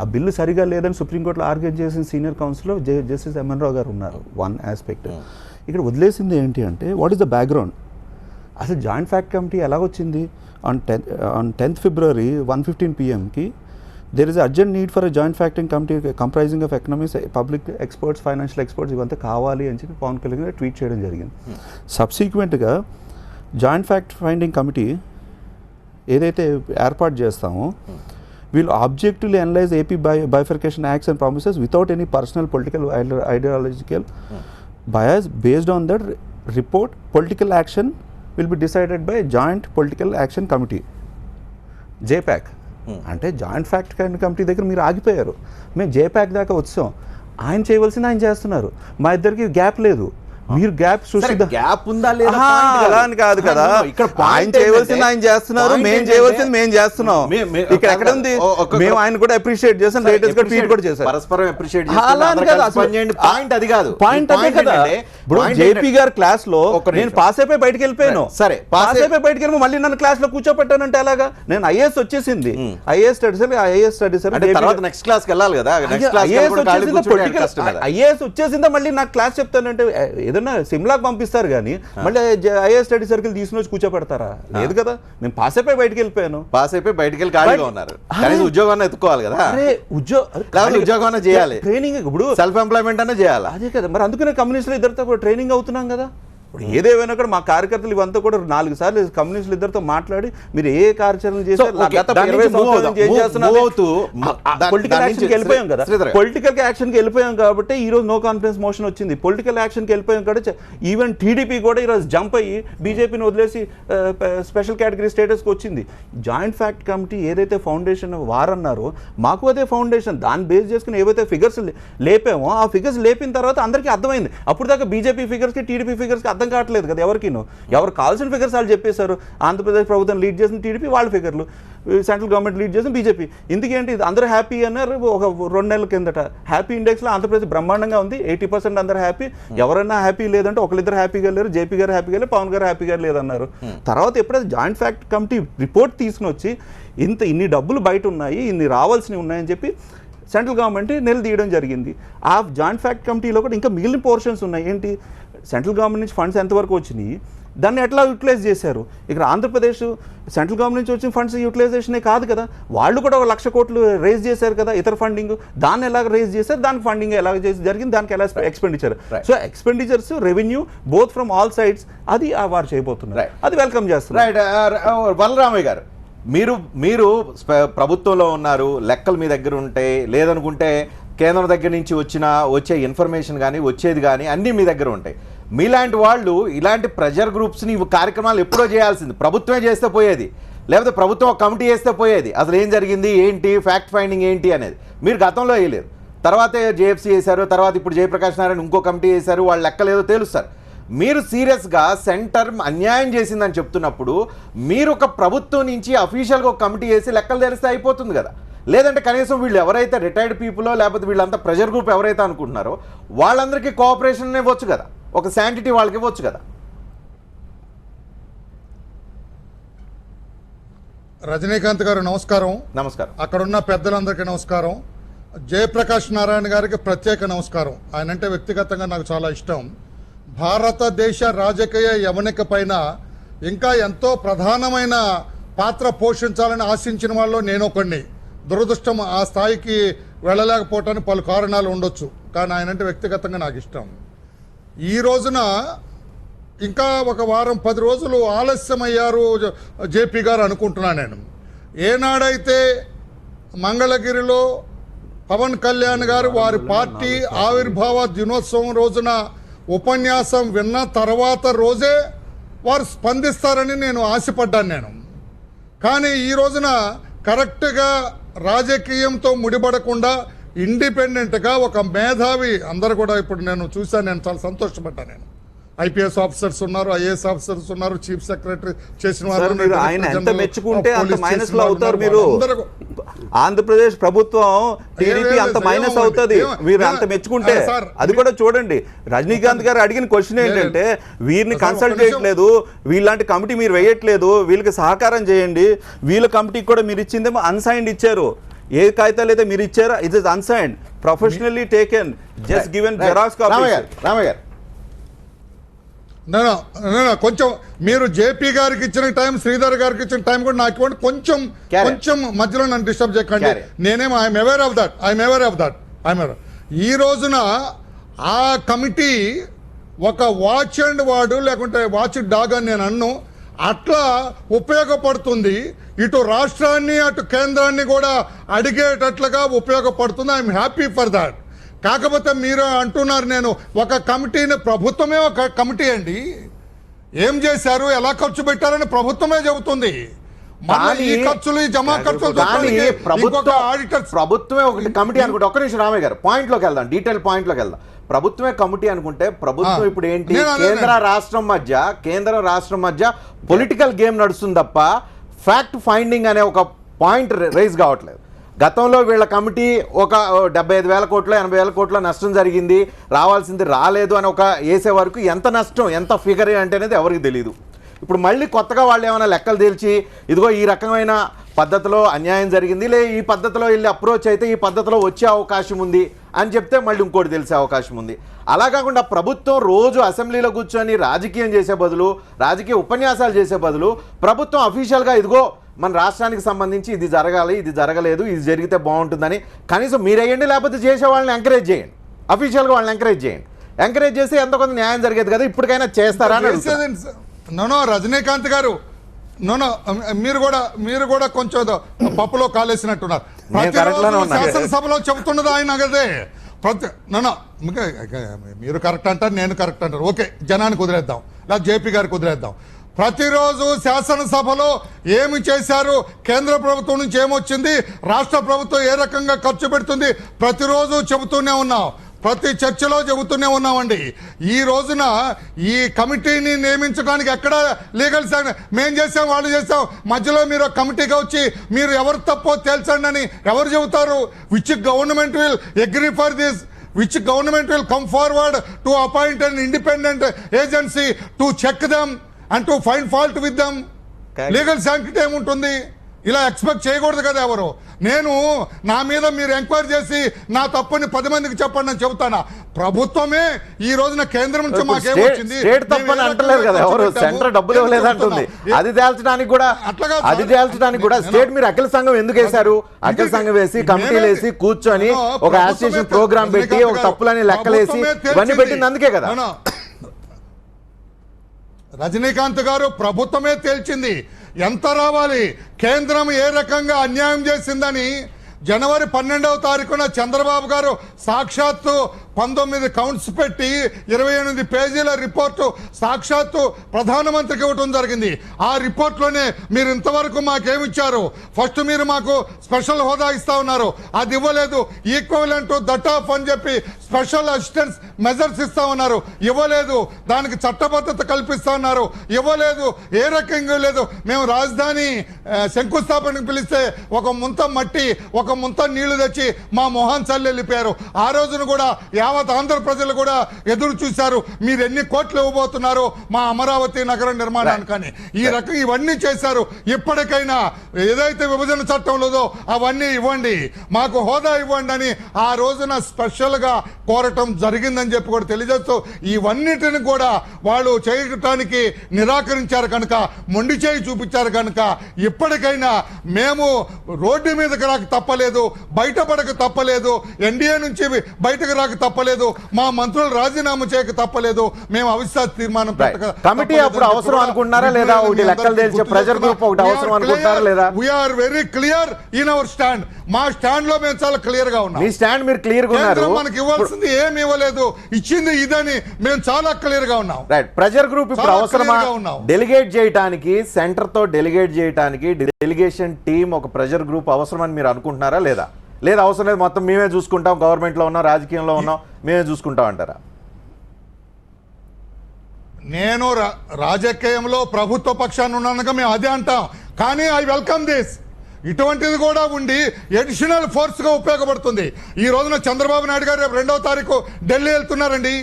ఆ బిల్లు సరిగా లేదని సుప్రీంకోర్టులో ఆర్గ్యూ చేసిన సీనియర్ కౌన్సిల్లో జస్టిస్ ఎంఎన్ రావు గారు ఉన్నారు. One aspect. ఇక్కడ వదిలేసింది ఏంటి అంటే, వాట్ ఈస్ ద బ్యాక్గ్రౌండ్? అసలు జాయింట్ ఫ్యాక్ట్ కమిటీ ఎలాగొచ్చింది? On 10th February 1:15 PM there is urgent need for a joint factoring committee comprising of economics, public experts, financial experts, ఇవంతా కావాలి అని చెప్పి పవన్ కళ్యాణ్ ట్వీట్ చేయడం జరిగింది. సబ్సిక్వెంట్గా జాయింట్ ఫ్యాక్ట్ ఫైండింగ్ కమిటీ ఏదైతే ఏర్పాటు చేస్తామో, will objectively analyze AP bifurcation acts and promises without any personal political ideological bias. Based on that report, political action will be decided by joint political action committee, JPAC. అంటే joint fact committee దగ్గర మీరు ఆగిపోయారు, మేము జేపాక్ దాకా వచ్చాం. ఆయన చేయవలసింది ఆయన చేస్తున్నారు, మా ఇద్దరికి గ్యాప్ లేదు. మీరు గ్యాప్ సృష్టిద్దాం, గ్యాప్ ఉందా లేదా అలా అని కాదు కదా. ఆయన చేయవలసింది ఆయన చేస్తున్నారు, మేము చేయవలసింది మేము చేస్తున్నాం. ఇక్కడ ఎక్కడ ఉంది? మేము ఆయన కూడా అప్రిషియేట్ చేస్తాం, లేటెస్ట్ గా ట్వీట్ కూడా చేశారు. పరస్పరం అప్రిషియేట్ పాయింట్ అదే కదా. ఇప్పుడు జేపీ గారు క్లాస్ లో నేను పాస్ అయిపోయి బయటకు వెళ్ళిపోయాను. సరే, పాస్ అయిపోయి బయటకు వెళ్ళి మళ్ళీ నన్ను క్లాస్ లో కూర్చోపెట్టానంటే ఎలాగా? నేను ఐఏఎస్ వచ్చేసింది, ఐఏఎస్ స్టడీస్ తర్వాత నెక్స్ట్ క్లాస్ కి వెళ్ళాలి కదా. ఐఏఎస్ వచ్చేసిందా మళ్ళీ నాకు క్లాస్ చెప్తానంటే ఏదన్నా సిమ్లాకి పంపిస్తారు కానీ మళ్ళీ ఐఏఎస్ స్టడీ సర్కిల్ తీసుకుని వచ్చి కూర్చోపెడతారా? లేదు కదా. నేను పాస్ అయిపోయి బయటకు వెళ్ళిపోయాను. పాస్ అయిపోయి బయటకు వెళ్ళి ఖాళీగా ఉన్నారు. ఉద్యోగాన్ని ఎత్తుకోవాలి కదా. ఉద్యోగం చేయాలి, ట్రైనింగ్, ఇప్పుడు సెల్ఫ్ ఎంప్లాయ్మెంట్ అనే చేయాలి. అదే కదా. మరి అందుకనే కమ్యూనిస్టులు ఇద్దరితో కూడా ట్రైనింగ్ అవుతున్నాం కదా. ఇప్పుడు ఏదేమైనా కూడా మా కార్యకర్తలు ఇవంతా కూడా 4 సార్లు కమ్యూనిస్టులు ఇద్దరితో మాట్లాడి మీరు ఏ కార్యాచరణ చేశారు గత 20 సంవత్సరాల నుంచి ఏం చేస్తున్నారు పొలిటికల్ యాక్షన్కి వెళ్ళిపోయాం కదా, పొలిటికల్ యాక్షన్కి వెళ్ళిపోయాం కాబట్టి ఈ రోజు నో కాన్ఫిడెన్స్ మోషన్ వచ్చింది. పొలిటికల్ యాక్షన్కి వెళ్ళిపోయాం కాబట్టి ఈవెన్ టీడీపీ కూడా ఈరోజు జంప్ అయ్యి బీజేపీని వదిలేసి స్పెషల్ కేటగిరీ స్టేటస్కి వచ్చింది. జాయింట్ ఫ్యాక్ట్ కమిటీ ఏదైతే ఫౌండేషన్ వారన్నారో మాకు అదే ఫౌండేషన్, దాన్ని బేస్ చేసుకుని ఏవైతే ఫిగర్స్ లేపామో ఆ ఫిగర్స్ లేపిన తర్వాత అందరికీ అర్థమైంది. అప్పుడు దాకా బీజేపీ ఫిగర్స్కి టీడీపీ ఫిగర్స్కి అర్థం కావట్లేదు కదా ఎవరికిను. ఎవరు కావాల్సిన ఫిగర్స్ వాళ్ళు చెప్పేశారు. ఆంధ్రప్రదేశ్ ప్రభుత్వం లీడ్ చేసిన టీడీపీ వాళ్ళ ఫిగర్లు, సెంట్రల్ గవర్నమెంట్ లీడ్ చేసిన బీజేపీ. ఇందుకేంటి అందరూ హ్యాపీ అన్నారు ఒక 2 నెలల కిందట. హ్యాపీ ఇండెక్స్లో ఆంధ్రప్రదేశ్ బ్రహ్మాండంగా ఉంది, 80% అందరూ హ్యాపీ. ఎవరైనా హ్యాపీ లేదంటే ఒకరిద్దరు హ్యాపీగా లేరు, జేపీ గారు హ్యాపీగా లేరు, పవన్ గారు హ్యాపీగా లేదన్నారు. తర్వాత ఎప్పుడైతే జాయింట్ ఫ్యాక్ట్ కమిటీ రిపోర్ట్ తీసుకుని వచ్చి ఇన్ని డబ్బులు బయట ఉన్నాయి, ఇన్ని రావాల్సినవి ఉన్నాయని చెప్పి సెంట్రల్ గవర్నమెంట్ నిలదీయడం జరిగింది. ఆ జాయింట్ ఫ్యాక్ట్ కమిటీలో కూడా ఇంకా మిగిలిన పోర్షన్స్ ఉన్నాయి. ఏంటి, సెంట్రల్ గవర్నమెంట్ నుంచి ఫండ్స్ ఎంతవరకు వచ్చినాయి, దాన్ని ఎట్లా యూటిలైజ్ చేశారు. ఇక్కడ ఆంధ్రప్రదేశ్ సెంట్రల్ గవర్నమెంట్ నుంచి వచ్చిన ఫండ్స్ యూటిలైజేషనే కాదు కదా, వాళ్ళు కూడా 1,00,000 కోట్లు రేజ్ చేశారు కదా ఇతర ఫండింగ్. దాన్ని ఎలాగ రేజ్ చేశారు, దానికి ఫండింగ్ ఎలాగ చేసి జరిగింది, దానికి ఎలా expenditure. So expenditures revenue both from all sides అది వారు చేయబోతున్నారు, అది వెల్కమ్ చేస్తున్నారు. బలరామయ్య గారు, మీరు ప్రభుత్వంలో ఉన్నారు, లెక్కలు మీ దగ్గర ఉంటాయి, లేదనుకుంటే కేంద్రం దగ్గర నుంచి వచ్చే ఇన్ఫర్మేషన్ కానీ వచ్చేది కానీ అన్నీ మీ దగ్గర ఉంటాయి. మీలాంటి వాళ్ళు ఇలాంటి ప్రెజర్ గ్రూప్స్ని కార్యక్రమాలు ఎప్పుడో చేయాల్సింది, ప్రభుత్వమే చేస్తే పోయేది, లేకపోతే ప్రభుత్వం ఒక కమిటీ చేస్తే పోయేది. అసలు ఏం జరిగింది ఏంటి, ఫ్యాక్ట్ ఫైండింగ్ ఏంటి అనేది మీరు గతంలో వేయలేదు. తర్వాత జేఎఫ్సీ చేశారు, తర్వాత ఇప్పుడు జయప్రకాష్ నారాయణ ఇంకో కమిటీ చేశారు, వాళ్ళు లెక్కలేదో తెలుస్తారు. మీరు సీరియస్గా సెంటర్ అన్యాయం చేసిందని చెప్తున్నప్పుడు మీరు ఒక ప్రభుత్వం నుంచి అఫీషియల్గా ఒక కమిటీ చేసి లెక్కలు తెలిస్తే అయిపోతుంది కదా. లేదంటే కనీసం వీళ్ళు ఎవరైతే రిటైర్డ్ పీపులో లేకపోతే వీళ్ళంతా ప్రెజర్ గ్రూప్ ఎవరైతే అనుకుంటున్నారో వాళ్ళందరికీ కోఆపరేషన్ ఇవ్వచ్చు కదా, ఒక శాంటిటీ వాళ్ళకి ఇవ్వచ్చు కదా. రజనీకాంత్ గారు నమస్కారం. నమస్కారం. అక్కడున్న పెద్దలందరికీ నమస్కారం. జయప్రకాష్ నారాయణ గారికి ప్రత్యేక నమస్కారం. ఆయన అంటే వ్యక్తిగతంగా నాకు చాలా ఇష్టం. భారతదేశ రాజకీయ యవనిక పైన ఇంకా ఎంతో ప్రధానమైన పాత్ర పోషించాలని ఆశించిన వాళ్ళు నేను ఒకడిని. దురదృష్టం ఆ స్థాయికి వెళ్ళలేకపోవటానికి పలు కారణాలు ఉండొచ్చు, కానీ ఆయన అంటే వ్యక్తిగతంగా నాకు ఇష్టం. ఈ రోజున ఇంకా ఒక వారం 10 రోజులు ఆలస్యమయ్యారు జేపీ గారు అనుకుంటున్నాను నేను. ఏనాడైతే మంగళగిరిలో పవన్ కళ్యాణ్ గారు వారి పార్టీ ఆవిర్భావ దినోత్సవం రోజున ఉపన్యాసం విన్న తర్వాత రోజే వారు స్పందిస్తారని నేను ఆశపడ్డాను నేను. కానీ ఈ రోజున కరెక్ట్గా రాజకీయంతో ముడిపడకుండా ఇండిపెండెంట్గా ఒక మేధావి అందరు కూడా ఇప్పుడు నేను చూశాను, నేను చాలా సంతోషపడ్డాను. నేను ఐపీఎస్ ఆఫీసర్స్ ఉన్నారు, ఐఏఎస్ ఆఫీసర్స్ ఉన్నారు, చీఫ్ సెక్రటరీ చేసిన వారు. మీరు ఆయన ఎంత మెచ్చుకుంటే అంత మైనస్ లో అవుతారు. మీరు ఆంధ్రప్రదేశ్ ప్రభుత్వం టీడీపీ అంత మైనస్ అవుతుంది మీరు అంత మెచ్చుకుంటే. అది కూడా చూడండి, రజనీకాంత్ గారు అడిగిన క్వశ్చన్ ఏంటంటే వీరిని కన్సల్ట్ చేయట్లేదు, వీళ్ళంటి కమిటీ మీరు వేయట్లేదు, వీళ్ళకి సహకారం చేయండి. వీళ్ళ కమిటీకి కూడా మీరు ఇచ్చిందేమో అన్సైన్డ్ ఇచ్చారు. ఏ కాగితాలు అయితే మీరు ఇచ్చారో it is unsigned, professionally taken, just given xerox copy. Ramaiah గారు కొంచెం మీరు జేపీ గారికి ఇచ్చిన టైం, శ్రీధర్ గారికి ఇచ్చిన టైం కూడా నాకు ఇవ్వండి. కొంచెం మధ్యలో నన్ను డిస్టర్బ్ చేయకండి. నేనేమో ఐఎమ్ అవేర్ ఆఫ్ దట్. ఈ రోజున ఆ కమిటీ ఒక వాచ్ అండ్ వార్డు లేకుంటే వాచ్ డాగ్ అని నేను అన్ను అట్లా ఉపయోగపడుతుంది. ఇటు రాష్ట్రాన్ని అటు కేంద్రాన్ని కూడా అడిగేటట్లుగా ఉపయోగపడుతుంది. I'm happy for that. కాకపోతే మీరు అంటున్నారు నేను ఒక కమిటీని, ప్రభుత్వమే ఒక కమిటీ అండి, ఏం చేశారు ఎలా ఖర్చు పెట్టారని ప్రభుత్వమే చెబుతుంది. ఈ ఖర్చులు ఈ జమా ఖర్చులు ప్రభుత్వమే ఒక కమిటీ అనుకుంటే, ఒక్క నిమిషం రామయ్య గారు పాయింట్లోకి వెళ్దాం, డీటెయిల్ పాయింట్లోకి వెళ్దాం. ప్రభుత్వమే కమిటీ అనుకుంటే ప్రభుత్వం ఇప్పుడు ఏంటి, కేంద్ర రాష్ట్రం మధ్య పొలిటికల్ గేమ్ నడుస్తుంది తప్ప ఫ్యాక్ట్ ఫైండింగ్ అనే ఒక పాయింట్ రైజ్ కావట్లేదు. గతంలో వీళ్ళ కమిటీ ఒక 75,000 కోట్లు 80,000 కోట్ల నష్టం జరిగింది, రావాల్సింది రాలేదు అని ఒక వేసే వరకు ఎంత నష్టం ఎంత ఫిగర్ అంటే అనేది ఎవరికి తెలియదు. ఇప్పుడు మళ్ళీ కొత్తగా వాళ్ళు ఏమైనా లెక్కలు తేల్చి ఇదిగో ఈ రకమైన పద్ధతిలో అన్యాయం జరిగింది, ఈ పద్ధతిలో వెళ్ళి అప్రోచ్ అయితే ఈ పద్ధతిలో వచ్చే అవకాశం ఉంది అని చెప్తే మళ్ళీ ఇంకోటి తెలిసే అవకాశం ఉంది. అలా కాకుండా ప్రభుత్వం రోజు అసెంబ్లీలో కూర్చొని రాజకీయం చేసే బదులు, రాజకీయ ఉపన్యాసాలు చేసే బదులు ప్రభుత్వం అఫీషియల్గా ఇదిగో మన రాష్ట్రానికి సంబంధించి ఇది జరగాలి, ఇది జరగలేదు, ఇది జరిగితే బాగుంటుందని కనీసం మీరేయండి, లేకపోతే చేసే వాళ్ళని ఎంకరేజ్ చేయండి, అఫీషియల్గా వాళ్ళని ఎంకరేజ్ చేయండి. ఎంకరేజ్ చేసి ఎంతో కొంత న్యాయం జరిగేది కదా, ఇప్పటికైనా చేస్తారా అని అడుగుతున్నా. నో రజనీకాంత్ గారు, నో మీరు కూడా కొంచెం పప్పులో కాలేసినట్టున్నారు. ప్రతిరోజు శాసనసభలో చెబుతున్నది ఆయన కదే. మీరు కరెక్ట్ అంటారు, నేను కరెక్ట్ అంటారు, ఓకే, జనానికి కుదిరేద్దాం, లేదా జేపీ గారికి కుదిరేద్దాం. ప్రతిరోజు శాసనసభలో ఏమి చేశారు, కేంద్ర ప్రభుత్వం నుంచి ఏమొచ్చింది, రాష్ట్ర ప్రభుత్వం ఏ రకంగా ఖర్చు పెడుతుంది, ప్రతిరోజు చెబుతూనే ఉన్నాం, ప్రతి చర్చలో చెబుతూనే ఉన్నామండి. ఈ రోజున ఈ కమిటీని నియమించడానికి ఎక్కడ లీగల్ మేం చేసాం, వాళ్ళు చేసాం, మధ్యలో మీరు కమిటీగా వచ్చి మీరు ఎవరు తప్పో తేల్చండి అని ఎవరు చెబుతారు? Which government will agree for this? Which government will come forward to appoint an independent agency to check them and to find fault with them? Legal sanctity ఏముంటుంది? ఇలా ఎక్స్పెక్ట్ చేయకూడదు కదా ఎవరు. నేను నా మీద మీరు ఎంక్వైరీ చేసి నా తప్పుని 10 మందికి చెప్పండి అని చెబుతానా? ప్రభుత్వమే ఈ రోజున కేంద్రం నుంచి మాకేమొచ్చింది, స్టేట్ తప్పని అంటలేదు కదా ఎవరు, సెంటర్ డబ్బులు ఇవ్వలేదు అంటుంది. అది తేల్చడానికి కూడా స్టేట్ మీరు అఖిల సంఘం ఎందుకు వేశారు? అఖిల సంఘం వేసి కమిటీలు వేసి కూర్చొని ఒక అసోసియేషన్ ప్రోగ్రామ్ పెట్టి ఒక తప్పులని లెక్కలేసి ఇవన్నీ పెట్టింది అందుకే కదా. రజనీకాంత్ గారు, ప్రభుత్వమే తేల్చింది ఎంత రావాలి, కేంద్రం ఏ రకంగా అన్యాయం చేసిందని. జనవరి 12వ తారీఖున చంద్రబాబు గారు సాక్షాత్తు 19 కౌంట్స్ పెట్టి 28 పేజీల రిపోర్టు సాక్షాత్తు ప్రధానమంత్రికి ఇవ్వటం జరిగింది. ఆ రిపోర్ట్లోనే మీరు ఇంతవరకు మాకేమిచ్చారు? ఫస్ట్ మీరు మాకు స్పెషల్ హోదా ఇస్తా ఉన్నారు, అది ఇవ్వలేదు. ఈక్వలెంట్ దట్ ఆఫ్ అని చెప్పి స్పెషల్ అసిస్టెన్స్ మెజర్స్ ఇస్తా ఉన్నారు, ఇవ్వలేదు. దానికి చట్టబద్ధత కల్పిస్తా ఉన్నారు, ఇవ్వలేదు. ఏ రకంగా లేదు. మేము రాజధాని శంకుస్థాపనకు పిలిస్తే ఒక ముంత మట్టి ఒక ముంత నీళ్లు తెచ్చి మా మొహన్ చల్లి వెళ్ళిపోయారు. ఆ రోజున కూడా యావత్ ఆంధ్ర ప్రజలు కూడా ఎదురు చూశారు, మీరు ఎన్ని కోట్లు ఇవ్వబోతున్నారు మా అమరావతి నగర నిర్మాణానికి అని. ఈ రకంగా ఇవన్నీ చేశారు. ఇప్పటికైనా ఏదైతే విభజన చట్టం లేదో అవన్నీ ఇవ్వండి, మాకు హోదా ఇవ్వండి అని ఆ రోజున స్పెషల్గా కోరటం జరిగిందని చెప్పి కూడా తెలియజేస్తూ, ఇవన్నిటిని కూడా వాళ్ళు చేయటానికి నిరాకరించారు కనుక, మొండి చేయి చూపించారు కనుక, ఇప్పటికైనా మేము రోడ్డు మీదకి రాక తప్పలేదు, బయటపడక తప్పలేదు, ఎన్డీఏ నుంచి బయటకు రాక తప్పలేదు, మా మంత్రులు రాజీనామా చేయక తప్పలేదు, మేము అవిశ్వాస తీర్మానం కమిటీ అప్పుడు అవసరం అనుకుంటున్నారా లేదా? ఒకటి లెక్కలు తెలిసే ప్రెజర్ గ్రూప్ ఒకటి అవసరం అనుకుంటున్నారా లేదా? We are very clear in our stand. మా స్టాండ్ లో మేము చాలా క్లియర్ గా ఉన్నాం. మీ స్టాండ్ మీరు క్లియర్ గా ఉన్నారు. మనకి ఇవ్వాల్సింది ఏమి ఇవ్వలేదు, ఇచ్చింది ఇదని మేము చాలా క్లియర్ గా ఉన్నాం. రైట్. ప్రెజర్ గ్రూప్ ఇప్పుడు అవసరమా? డెలిగేట్ చేయడానికి, సెంటర్ తో డెలిగేట్ చేయడానికి డెలిగేషన్ టీం ఒక ప్రెజర్ గ్రూప్ అవసరమని మీరు అనుకుంటున్నారా లేదా? లేదా అవసరం లేదు, మొత్తం మేమే చూసుకుంటాం, గవర్నమెంట్లో ఉన్నాం, రాజకీయంలో ఉన్నాం, మేమే చూసుకుంటాం అంటారా? నేను రాజకీయంలో ప్రభుత్వ పక్షాన్ని ఉన్నానుగా మేము అదే అంటాం. కానీ ఐ వెల్కమ్ దిస్. ఇటువంటిది కూడా ఉండి అడిషనల్ ఫోర్స్గా ఉపయోగపడుతుంది. ఈ రోజున చంద్రబాబు నాయుడు గారు రేపు 2వ తారీఖు ఢిల్లీ వెళ్తున్నారండి.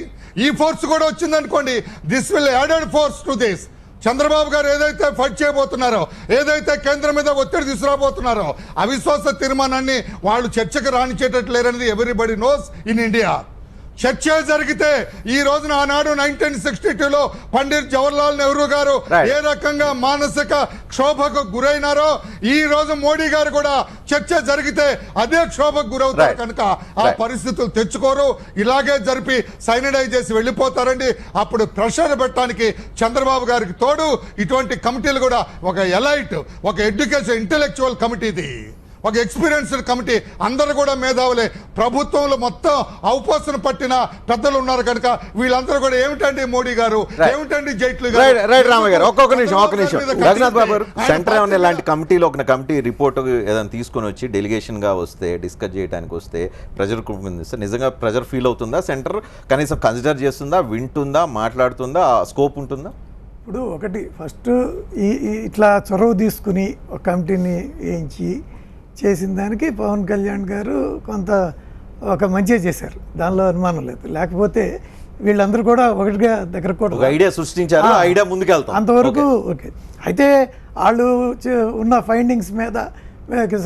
ఈ ఫోర్స్ కూడా వచ్చిందనుకోండి, this will added force to this. Chandrababu గారు ఏదైతే ఫైట్ చేయబోతున్నారో, ఏదైతే కేంద్రం మీద ఒత్తిడి తీసుకురాబోతున్నారో, అవిశ్వాస తీర్మానాన్ని వాళ్ళు చర్చకు రానిచ్చేటట్టు లేరనేది ఎవ్రీబడి నోస్ ఇన్ ఇండియా. చర్చ జరిగితే ఈ రోజున ఆనాడు 1962లో పండిట్ జవహర్లాల్ నెహ్రూ గారు ఏ రకంగా మానసిక క్షోభకు గురైనారో, ఈ రోజు మోడీ గారు కూడా చర్చ జరిగితే అదే క్షోభకు గురవుతారు కనుక ఆ పరిస్థితులు తెచ్చుకోరు. ఇలాగే జరిపి సైనడైజ్ చేసి వెళ్ళిపోతారండి. అప్పుడు ప్రెషర్ పెట్టడానికి చంద్రబాబు గారికి తోడు ఇటువంటి కమిటీలు కూడా, ఒక ఎలైట్, ఒక ఎడ్యుకేషన్ ఇంటెలెక్చువల్ కమిటీది, ఒక ఎక్స్పీరియన్స్డ్ కమిటీ, అందరూ కూడా మేధావులే. ప్రభుత్వంలో మొత్తం ఔపోసన పట్టిన పెద్దలు ఉన్నారు కనుక వీళ్ళందరూ కూడా ఏమిటండి మోడీ గారు, ఏమిటండి జైట్లీ గారు. రైట్ రామయ్య గారు, ఒక్కొక్క నిమిషం. రఘునాథ్ బాబు గారు, సెంటర్ ఏమైనా ఇలాంటి కమిటీలో ఒక కమిటీ రిపోర్ట్ ఏదైనా తీసుకొని వచ్చి డెలిగేషన్గా వస్తే, డిస్కస్ చేయడానికి వస్తే, ప్రెజర్ గ్రూప్ మీద ఇస్తే నిజంగా ప్రెజర్ ఫీల్ అవుతుందా? సెంటర్ కనీసం కన్సిడర్ చేస్తుందా, వింటుందా, మాట్లాడుతుందా, స్కోప్ ఉంటుందా? ఇప్పుడు ఒకటి ఫస్ట్ ఇట్లా చొరవ తీసుకుని ఒక కమిటీని వేయించి చేసిన దానికి పవన్ కళ్యాణ్ గారు కొంత ఒక మంచిగా చేశారు, దానిలో అనుమానం లేదు. లేకపోతే వీళ్ళందరూ కూడా ఒకటిగా దగ్గర కూడా ఐడియా సృష్టించారు, ఐడియా ముందుకెళ్తాం అంతవరకు ఓకే. అయితే వాళ్ళు ఉన్న ఫైండింగ్స్ మీద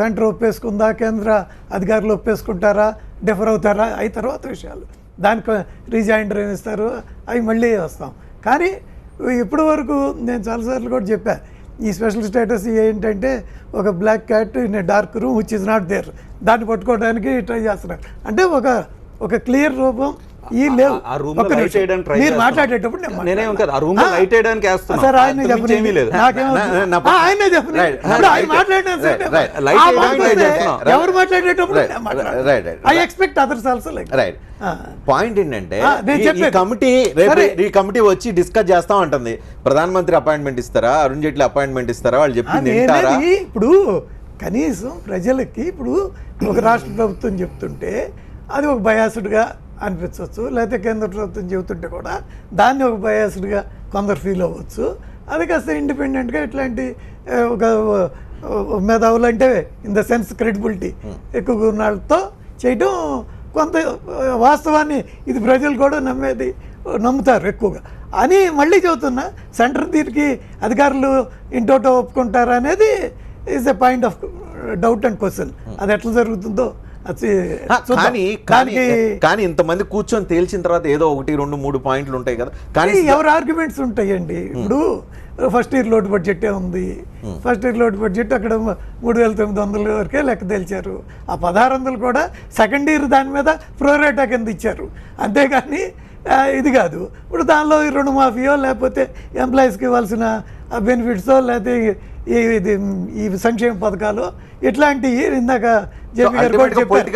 సెంటర్ ఒప్పేసుకుందా, కేంద్ర అధికారులు ఒప్పేసుకుంటారా, డిఫర్ అవుతారా, అవి తర్వాత విషయాలు. దానికి రీజాయిండర్ ఇస్తారు, అవి మళ్ళీ వస్తాం. కానీ ఇప్పటి వరకు నేను చాలాసార్లు కూడా చెప్పాను, ఈ స్పెషల్ స్టేటస్ ఏంటంటే ఒక black cat in dark room which is not there, దాన్ని పట్టుకోవడానికి ట్రై చేస్తున్నారు. అంటే ఒక క్లియర్ రూపం ఈ లేవు. ఆ రూమ్ ఒక్క లో లైట్ నిమిషం. వేయడానికి ట్రై మీరు చేస్తున్నాం. మాట్లాడేటప్పుడు నేను నేనేం మాట్లాడను. కాదు, ఆ రూమ్ లో లైట్ వేయడానికి వేస్తున్నాం. సార్ ఆయనే అంతకు మించి ఏమీ లేదు. ఆయనే చెప్పండి. Right. ఇప్పుడు ఆయన Right. మాట్లాడినా సరే Right. Right. Light ఆ వేయడానికి మాట వస్తే చేస్తున్నాం. ఎవరు మాట్లాడేటప్పుడు Right. నేను మాట్లాడను. Right. Right. I expect others also like that. Right point ఏంటంటే నేను ఈ చెప్పేది. కమిటీ రేపు సరే. ఈ కమిటీ వచ్చి డిస్కస్ చేస్తా ఉంటుంది. ప్రధానమంత్రి అపాయింట్మెంట్ ఇస్తారా, అరుణ్ జైట్లీ అపాయింట్మెంట్ ఇస్తారా, వాళ్ళు చెప్పింది వింటారా? నేనేది ఇప్పుడు కనీసం ప్రజలకి ఇప్పుడు ఒక రాష్ట్ర ప్రభుత్వం చెప్తుంటే అది ఒక బయాస్డ్గా అనిపించవచ్చు, లేకపోతే కేంద్ర ప్రభుత్వం చెబుతుంటే కూడా దాన్ని ఒక బయాస్డ్గా కొందరు ఫీల్ అవ్వచ్చు. అది కాస్త ఇండిపెండెంట్గా ఇట్లాంటి ఒక మేధావులు అంటే ఇన్ ద సెన్స్ క్రెడిబిలిటీ ఎక్కువ ఉన్న వాళ్ళతో చేయటం కొంత వాస్తవాన్ని ఇది ప్రజలు కూడా నమ్ముతారు ఎక్కువగా అని మళ్ళీ చెబుతున్నా. సెంటర్ దీనికి అధికారులు ఇంటోటో ఒప్పుకుంటారా అనేది is a point of doubt and question. అది ఎట్లా జరుగుతుందో అది చూద్దాం. కానీ ఇంతమంది కూర్చొని తేల్చిన తర్వాత ఏదో 1, 2, 3 పాయింట్లు ఉంటాయి కదా. కానీ ఎవరు ఆర్గ్యుమెంట్స్ ఉంటాయండి. ఇప్పుడు ఫస్ట్ ఇయర్ లోటు బడ్జెటే ఉంది. ఫస్ట్ ఇయర్ లోటు బడ్జెట్ అక్కడ 3,900 వరకే లెక్క తేల్చారు. ఆ 1,600 కూడా సెకండ్ ఇయర్ దాని మీద ప్రోరేటా కింద ఇచ్చారు. అంతేగాని ఇది కాదు. ఇప్పుడు దానిలో ఈ రుణమాఫీయో లేకపోతే ఎంప్లాయీస్కి ఇవ్వాల్సిన బెనిఫిట్సో లేకపోతే ఈ సంక్షేమ పథకాలు ఇట్లాంటివి ఇందాక జేపీ గారు కూడా చెప్పారు.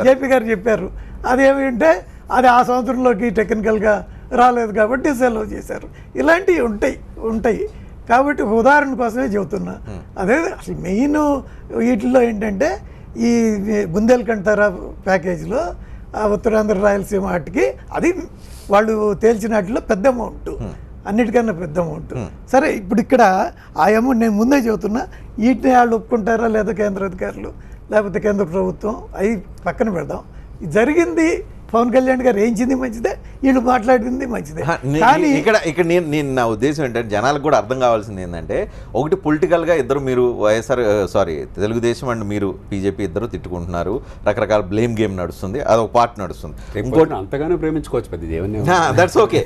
జేపీ గారు చెప్పారు అదేమిటంటే అది ఆ సంవత్సరంలోకి టెక్నికల్గా రాలేదు కాబట్టి సెలవు చేశారు. ఇలాంటివి ఉంటాయి కాబట్టి ఉదాహరణ కోసమే చెబుతున్నా. అదే అసలు మెయిన్ వీటిల్లో ఏంటంటే ఈ బుందేల్ఖండ్ ప్యాకేజీలో ఉత్తరాంధ్ర రాయలసీమ వాటికి అది వాళ్ళు తేల్చిన వాటిలో పెద్ద అమౌంట్, అన్నిటికన్నా పెద్ద అమౌంట్. సరే ఇప్పుడు ఇక్కడ ఆ అమౌంట్ నేను ముందే చెబుతున్నా, వీటిని వాళ్ళు ఒప్పుకుంటారా లేదా కేంద్ర అధికారులు లేకపోతే కేంద్ర ప్రభుత్వం అవి పక్కన పెడదాం. జరిగింది పవన్ కళ్యాణ్ గారు వేయించింది మంచిదే, వీళ్ళు మాట్లాడింది మంచిదే. కానీ ఇక్కడ నేను నా ఉద్దేశం ఏంటంటే జనాలకు కూడా అర్థం కావాల్సింది ఏంటంటే, ఒకటి పొలిటికల్గా ఇద్దరు మీరు తెలుగుదేశం అండ్ మీరు బీజేపీ ఇద్దరు తిట్టుకుంటున్నారు, రకరకాల బ్లేమ్ గేమ్ నడుస్తుంది, అదొక పార్ట్ నడుస్తుంది. ఇంకోటి అంతగానే ప్రేమించుకోవచ్చు పెద్ద దట్స్ ఓకే,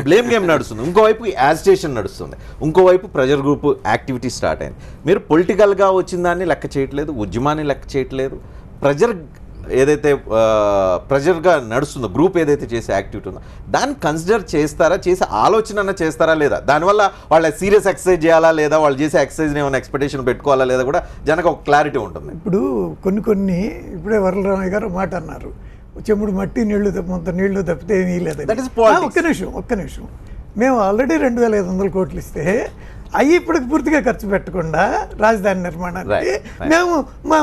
బ్లేమ్ గేమ్ నడుస్తుంది. ఇంకోవైపు యాజిటేషన్ నడుస్తుంది, ఇంకోవైపు ప్రెజర్ గ్రూప్ యాక్టివిటీ స్టార్ట్ అయింది. మీరు పొలిటికల్గా వచ్చిన దాన్ని లెక్క చేయట్లేదు, ఉద్యమాన్ని లెక్క చేయట్లేదు. ఏదైతే ప్రెజర్గా నడుస్తుందో గ్రూప్ ఏదైతే చేసే యాక్టివిటీ ఉందో దాన్ని కన్సిడర్ చేస్తారా, చేసే ఆలోచన చేస్తారా లేదా, దానివల్ల వాళ్ళ సీరియస్ ఎక్సర్సైజ్ చేయాలా లేదా, వాళ్ళు చేసే ఎక్సర్సైజ్ని ఏమైనా ఎక్స్పెక్టేషన్ పెట్టుకోవాలా లేదా కూడా జనకు ఒక క్లారిటీ ఉంటుంది. ఇప్పుడు కొన్ని ఇప్పుడే వరలరామయ్య గారు మాట అన్నారు, చెముడు మట్టి నీళ్లు మొత్తం నీళ్లు తప్పితే ఏమీ లేదని. ఒక్క నిమిషం మేము ఆల్రెడీ 2,500 కోట్లు ఇస్తే అవి ఇప్పటికి పూర్తిగా ఖర్చు పెట్టకుండా రాజధాని నిర్మాణానికి మేము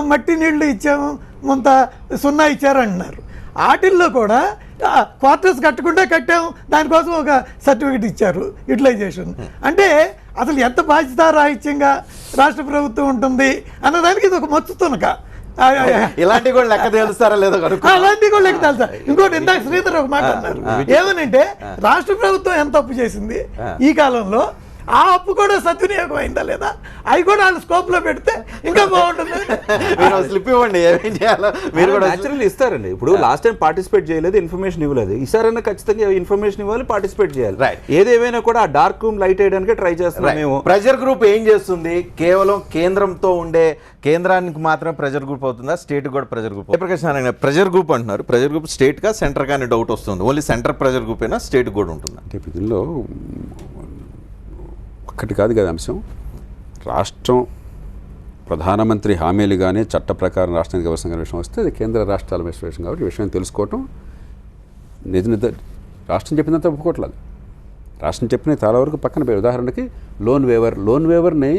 మట్టి నీళ్లు ఇచ్చాము, కొంత సున్నా ఇచ్చారంటున్నారు. వాటిల్లో కూడా క్వార్టర్స్ కట్టకుండా కట్టాము, దానికోసం ఒక సర్టిఫికెట్ ఇచ్చారు యూటిలైజేషన్. అంటే అసలు ఎంత బాధ్యతారాహిత్యంగా రాష్ట్ర ప్రభుత్వం ఉంటుంది అన్నదానికి ఇది ఒక మచ్చు తునక. ఇలాంటివి కూడా లెక్క తెలుస్తారా లేదో అలాంటివి కూడా లెక్క తెలుసా. ఇంకోటి ఇందాక శ్రీధర్ ఒక మాట అన్నారు, ఏమనంటే రాష్ట్ర ప్రభుత్వం ఎంత అప్పు చేసింది ఈ కాలంలో, ఆ అప్పు కూడా సద్వినియోగం అయిందా లేదా, అవి కూడా వాళ్ళ స్కోప్ లో పెడితే ఇంకా బాగుంటుంది. స్లిప్ ఇవ్వండి, ఏమేం చేయాలో మీరు కూడా న్యాచురల్లీ ఇస్తారండి. ఇప్పుడు లాస్ట్ టైం పార్టిసిపేట్ చేయలేదు, ఇన్ఫర్మేషన్ ఇవ్వలేదు, ఈసారైనా ఖచ్చితంగా ఇన్ఫర్మేషన్ ఇవ్వాలి, పార్టిసిపేట్ చేయాలి. ఏదేమైనా కూడా ఆ డార్క్ రూమ్ లైట్ వేయడానికి ట్రై చేస్తున్నాం మేము. ప్రెజర్ గ్రూప్ ఏం చేస్తుంది, కేవలం కేంద్రంతో ఉండే కేంద్రానికి మాత్రమే ప్రెజర్ గ్రూప్ అవుతుందా, స్టేట్ కూడా pressure group? Jayaprakash Narayana pressure group అంటున్నారు, ప్రెజర్ గ్రూప్ స్టేట్ గా సెంటర్ కానీ డౌట్ వస్తుంది. ఓన్లీ సెంటర్ ప్రెజర్ గ్రూప్ అయినా స్టేట్ కూడా ఉంటుందా? అంటే దీనిలో ఒక్కటి కాదు కదా అంశం. రాష్ట్రం ప్రధానమంత్రి హామీలు కానీ చట్ట ప్రకారం రాష్ట్రానికి ఇవ్వాల్సిన విషయం వస్తే అది కేంద్ర రాష్ట్రాల విషయం కాబట్టి విషయం తెలుసుకోవటం రాష్ట్రం చెప్పినంత ఒప్పుకోవట్లేదు. రాష్ట్రం చెప్పిన చాలా వరకు పక్కన పోయి, ఉదాహరణకి లోన్ వేవర్ని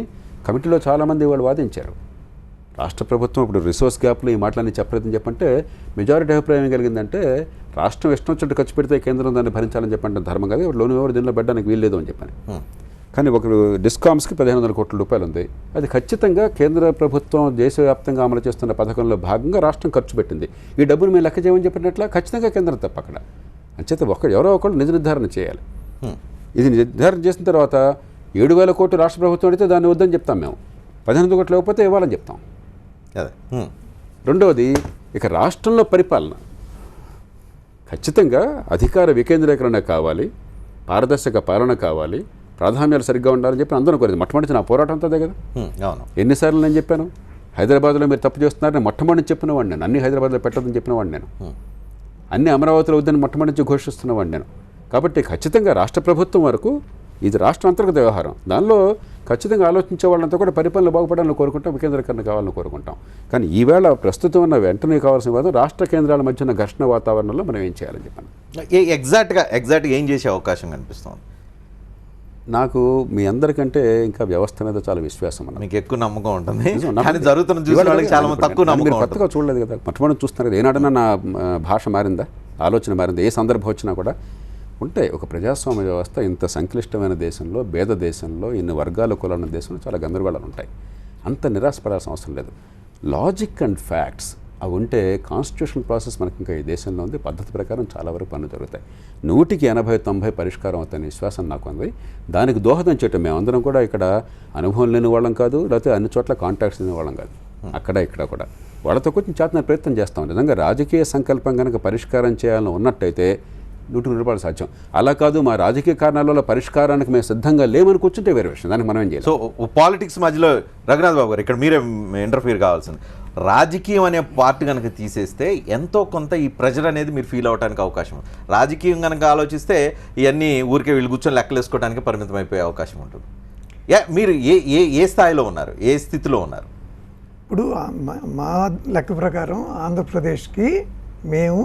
కమిటీలో చాలామంది వాళ్ళు వాదించారు. రాష్ట్ర ప్రభుత్వం ఇప్పుడు రిసోర్స్ గ్యాప్లు ఈ మాటలన్నీ చెప్పలేదని చెప్పంటే మెజారిటీ అభిప్రాయం కలిగిందంటే రాష్ట్రం ఇష్టం వచ్చినట్టు ఖర్చు పెడితే కేంద్రం దాన్ని భరించాలని చెప్పంటే ధర్మం కాదు, లోన్ వేవర్ దీనిలో పెట్టడానికి వీల్లేదు అని చెప్పని. కానీ ఒకరు డిస్కామ్స్కి 1,500 కోట్ల రూపాయలు ఉంది. అది ఖచ్చితంగా కేంద్ర ప్రభుత్వం దేశవ్యాప్తంగా అమలు చేస్తున్న పథకంలో భాగంగా రాష్ట్రం ఖర్చు పెట్టింది. ఈ డబ్బును మేము లెక్క చేయమని చెప్పినట్ల ఖచ్చితంగా కేంద్రం తప్ప అక్కడ. అంచేత ఎవరో ఒకళ్ళు నిజ నిర్ధారణ చేయాలి. ఇది నిర్ధారణ చేసిన తర్వాత 7,000 కోట్లు రాష్ట్ర ప్రభుత్వం అడిగితే దాన్ని వద్దని చెప్తాం మేము, 1,500 కోట్లు లేకపోతే ఇవ్వాలని చెప్తాం. రెండవది ఇక రాష్ట్రంలో పరిపాలన ఖచ్చితంగా అధికార వికేంద్రీకరణ కావాలి, పారదర్శక పాలన కావాలి, ప్రాధాన్యాలు సరిగ్గా ఉండాలని చెప్పి అందరూ కోరేది. మొట్టమొదటి నా పోరాటం అంతా అదే కదా. ఎన్నిసార్లు నేను చెప్పాను, హైదరాబాద్లో మీరు తప్పు చేస్తున్నారని మొట్టమొదటి చెప్పిన వాడిని నేను, అన్ని హైదరాబాద్లో పెట్టదని చెప్పిన వాడిని నేను. అన్ని అమరావతిలో వద్దని మొట్టమొదటి నుంచి ఘోషిస్తున్నవాడిని నేను. కాబట్టి ఖచ్చితంగా రాష్ట్ర ప్రభుత్వం వరకు ఇది రాష్ట్ర అంతర్గత వ్యవహారం. దానిలో ఖచ్చితంగా ఆలోచించే వాళ్ళంతా కూడా పరిపాలన బాగుపడాలని కోరుకుంటాం, వికేంద్రీకరణ కావాలని కోరుకుంటాం. కానీ ఈవేళ ప్రస్తుతం ఉన్న వెంటనే కావాల్సిన వాదం రాష్ట్ర కేంద్రాల మధ్య ఉన్న ఘర్షణ వాతావరణంలో మనం ఏం చేయాలని చెప్పాను. ఎగ్జాక్ట్గా ఏం చేసే అవకాశం కనిపిస్తుంది? నాకు మీ అందరికంటే ఇంకా వ్యవస్థ మీద చాలా విశ్వాసం అన్న. మీకు ఎక్కువ నమ్మకం ఉంటుంది, కానీ జరుగుతున్న చూసిన వాళ్ళకి చాలా మంది తక్కువ నమ్మకం. మీరు కొత్తగా చూడలేదు కదా, మొట్టమొదటి చూస్తున్నారు కదా. ఏనాడన్నా నా భాష మారిందా, ఆలోచన మారిందా? ఏ సందర్భం వచ్చినా కూడా ఉంటాయి. ఒక ప్రజాస్వామ్య వ్యవస్థ ఇంత సంక్లిష్టమైన దేశంలో, పేద దేశంలో, ఇన్ని వర్గాల కులాల దేశంలో చాలా గందరగోళాలు ఉంటాయి. అంత నిరాశపడాల్సిన అవసరం లేదు. లాజిక్ అండ్ ఫ్యాక్ట్స్ అవి ఉంటే కాన్స్టిట్యూషనల్ ప్రాసెస్ మనకి ఇంకా ఈ దేశంలో ఉంది. పద్ధతి ప్రకారం చాలా వరకు పనులు జరుగుతాయి. 100-80-90 పరిష్కారం అవుతాయనే విశ్వాసం నాకు ఉంది. దానికి దోహదం చేయటం మేమందరం కూడా ఇక్కడ అనుభవం లేని వాళ్ళం కాదు, లేకపోతే అన్ని చోట్ల కాంటాక్ట్స్ లేని వాళ్ళం కాదు. అక్కడ ఇక్కడ కూడా వాళ్ళతో కొంచెం చేతన ప్రయత్నం చేస్తాం. నిజంగా రాజకీయ సంకల్పం కనుక పరిష్కారం చేయాలని ఉన్నట్టయితే 100% సాధ్యం. అలా కాదు మా రాజకీయ కారణాల వల్ల పరిష్కారానికి మేము సిద్ధంగా లేమని కూర్చుంటే వేరే విషయం, దానికి మనం ఏం చేయాలి. సో పాలిటిక్స్ మధ్యలో రఘునాథ్ బాబు గారు ఇక్కడ మీరే ఇంటర్ఫీర్ కావాల్సింది. రాజకీయం అనే పార్ట్ కనుక తీసేస్తే ఎంతో కొంత ఈ ప్రెజర్ అనేది మీరు ఫీల్ అవడానికి అవకాశం ఉంది. రాజకీయం కనుక ఆలోచిస్తే ఇవన్నీ ఊరికే వీళ్ళు కూర్చొని లెక్కలు వేసుకోవడానికి పరిమితం అయిపోయే అవకాశం ఉంటుంది. మీరు ఏ స్థాయిలో ఉన్నారు, ఏ స్థితిలో ఉన్నారు? ఇప్పుడు మా లెక్క ప్రకారం ఆంధ్రప్రదేశ్కి మేము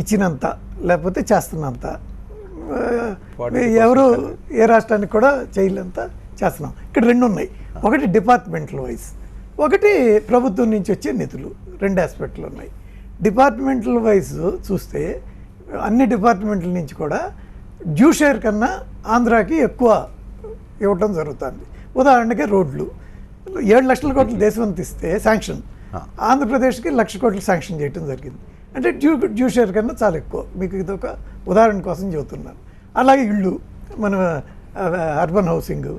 ఇచ్చినంత లేకపోతే చేస్తున్నంత, ఎవరు ఏ రాష్ట్రానికి కూడా చేయలేంత చేస్తున్నాం. ఇక్కడ రెండు ఉన్నాయి. ఒకటి డిపార్ట్మెంటల్ వైజ్, ఒకటి ప్రభుత్వం నుంచి వచ్చే నిధులు. రెండు ఆస్పెక్ట్లు ఉన్నాయి. డిపార్ట్మెంటల్ వైజ్ చూస్తే అన్ని డిపార్ట్మెంట్ల నుంచి కూడా డ్యూ షేర్ కన్నా ఆంధ్రాకి ఎక్కువ ఇవ్వటం జరుగుతుంది. ఉదాహరణకి రోడ్లు 7 లక్షల కోట్లు దేశవంత ఇస్తే శాంక్షన్, ఆంధ్రప్రదేశ్కి 1 లక్ష కోట్లు శాంక్షన్ చేయడం జరిగింది. అంటే డ్యూ షేర్ కన్నా చాలా ఎక్కువ. మీకు ఇది ఒక ఉదాహరణ కోసం చెబుతున్నాను. అలాగే ఇళ్ళు, మన అర్బన్ హౌసింగ్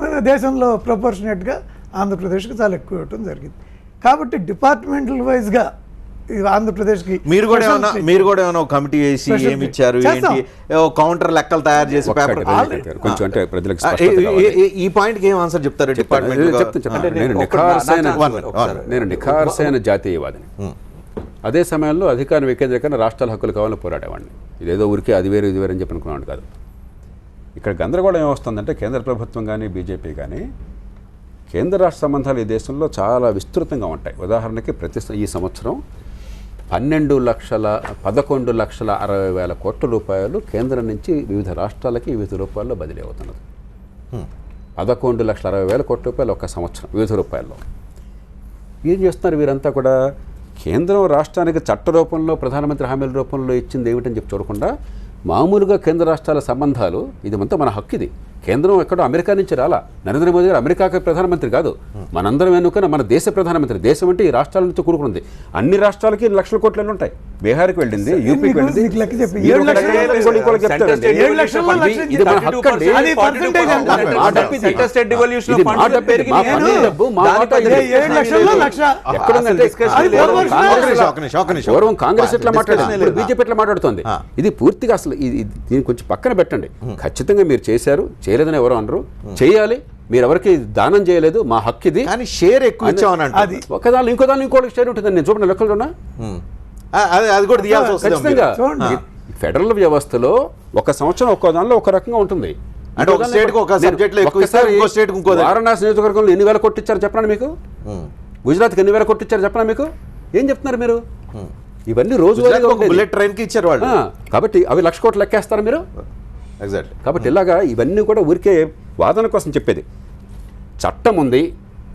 మన దేశంలో ప్రపోర్షనేట్గా ఆంధ్రప్రదేశ్కి చాలా ఎక్కువ ఇవ్వటం జరిగింది. కాబట్టి డిపార్ట్మెంటల్ వైజ్గా ఆంధ్రప్రదేశ్కి మీరు కూడా ఏమైనా కమిటీ వేసి ఏమి ఇచ్చారు ఏంటి, కౌంటర్ లెక్కలు తయారు చేసి పేపర్ కొంచెం అంటే ప్రజలకు ఈ పాయింట్కి ఏం ఆన్సర్ చెప్తారు? నేను నిఖార్సైన జాతీయవాదిని. అదే సమయంలో అధికారం వికేంద్రీకరణ, రాష్ట్రాల హక్కులు కావాలని పోరాడేవాడిని. ఇదేదో ఊరికే అది వేరు ఇది వేరు అని చెప్పి అనుకున్నాను కాదు. ఇక్కడ గందరగోళం ఏమొస్తుందంటే కేంద్ర ప్రభుత్వం కానీ బీజేపీ కానీ కేంద్ర రాష్ట్ర సంబంధాలు ఈ దేశంలో చాలా విస్తృతంగా ఉంటాయి. ఉదాహరణకి ఈ సంవత్సరం 11,60,60,000 కోట్ల రూపాయలు కేంద్రం నుంచి వివిధ రాష్ట్రాలకి వివిధ రూపాయల్లో బదిలీ అవుతున్నది. 11,60,000 కోట్ల రూపాయలు ఒక సంవత్సరం వివిధ రూపాయల్లో. ఏం చేస్తున్నారు వీరంతా కూడా? కేంద్రం రాష్ట్రానికి చట్ట రూపంలో, ప్రధానమంత్రి హామీల రూపంలో ఇచ్చింది ఏమిటని చెప్పి చూడకుండా మామూలుగా కేంద్ర రాష్ట్రాల సంబంధాలు ఇదంతా మన హక్కు. ఇది కేంద్రం ఎక్కడో అమెరికా నుంచి రాలా. నరేంద్ర మోదీ గారు అమెరికాకి ప్రధానమంత్రి కాదు, మనందరం ఎన్నుకున్న మన దేశ ప్రధానమంత్రి. దేశం అంటే ఈ రాష్ట్రాల నుంచి కూడుకుంది. అన్ని రాష్ట్రాలకి 1 లక్షల కోట్లు ఉంటాయి. బీహార్కి వెళ్ళింది, యూపీకి వెళ్ళింది. ఇది మన హక్కు అండి. పూర్వం కాంగ్రెస్ ఎట్లా మాట్లాడుతుంది, బీజేపీ ఎట్లా మాట్లాడుతుంది. ఇది పూర్తిగా అసలు దీన్ని కొంచెం పక్కన పెట్టండి. ఖచ్చితంగా మీరు చేశారు, చేయలేదని ఎవరు అనరు. చేయాలి. మీరు ఎవరికి దానం చేయలేదు, మా హక్కు ఇది. కానీ షేర్ ఎక్కువ ఇచ్చామని ఒకదాని ఇంకోటికి షేర్ ఉంటుంది. నేను చూడండి లెక్కలు ఉన్నా అది కూడా తీయాల్సి వస్తుంది. ఖచ్చితంగా ఫెడరల్ వ్యవస్థలో ఒక సంవత్సరం ఒక్కో దానిలో ఒక రకంగా ఉంటుంది. అంటే ఒక స్టేట్కి ఒక సబ్జెక్ట్లో ఎక్కువ ఇస్తారు, ఇంకో స్టేట్కి ఇంకో. వారణాసి నియోజకవర్గంలో ఎన్ని వేల కొట్టించారు చెప్పండి మీకు? గుజరాత్కి ఎన్ని వేల కొట్టించారు చెప్పండి మీకు? ఏం చెప్తున్నారు మీరు? ఇవన్నీ రోజువారీగా బుల్లెట్ ట్రైన్కి ఇచ్చారు వాళ్ళు. కాబట్టి అవి 1 లక్ష కోట్లు లెక్కేస్తారు మీరు. ఎగ్జాక్ట్లీ. కాబట్టి ఇలాగా ఇవన్నీ కూడా ఊరికే వాదన కోసం చెప్పేది. చట్టం ఉంది,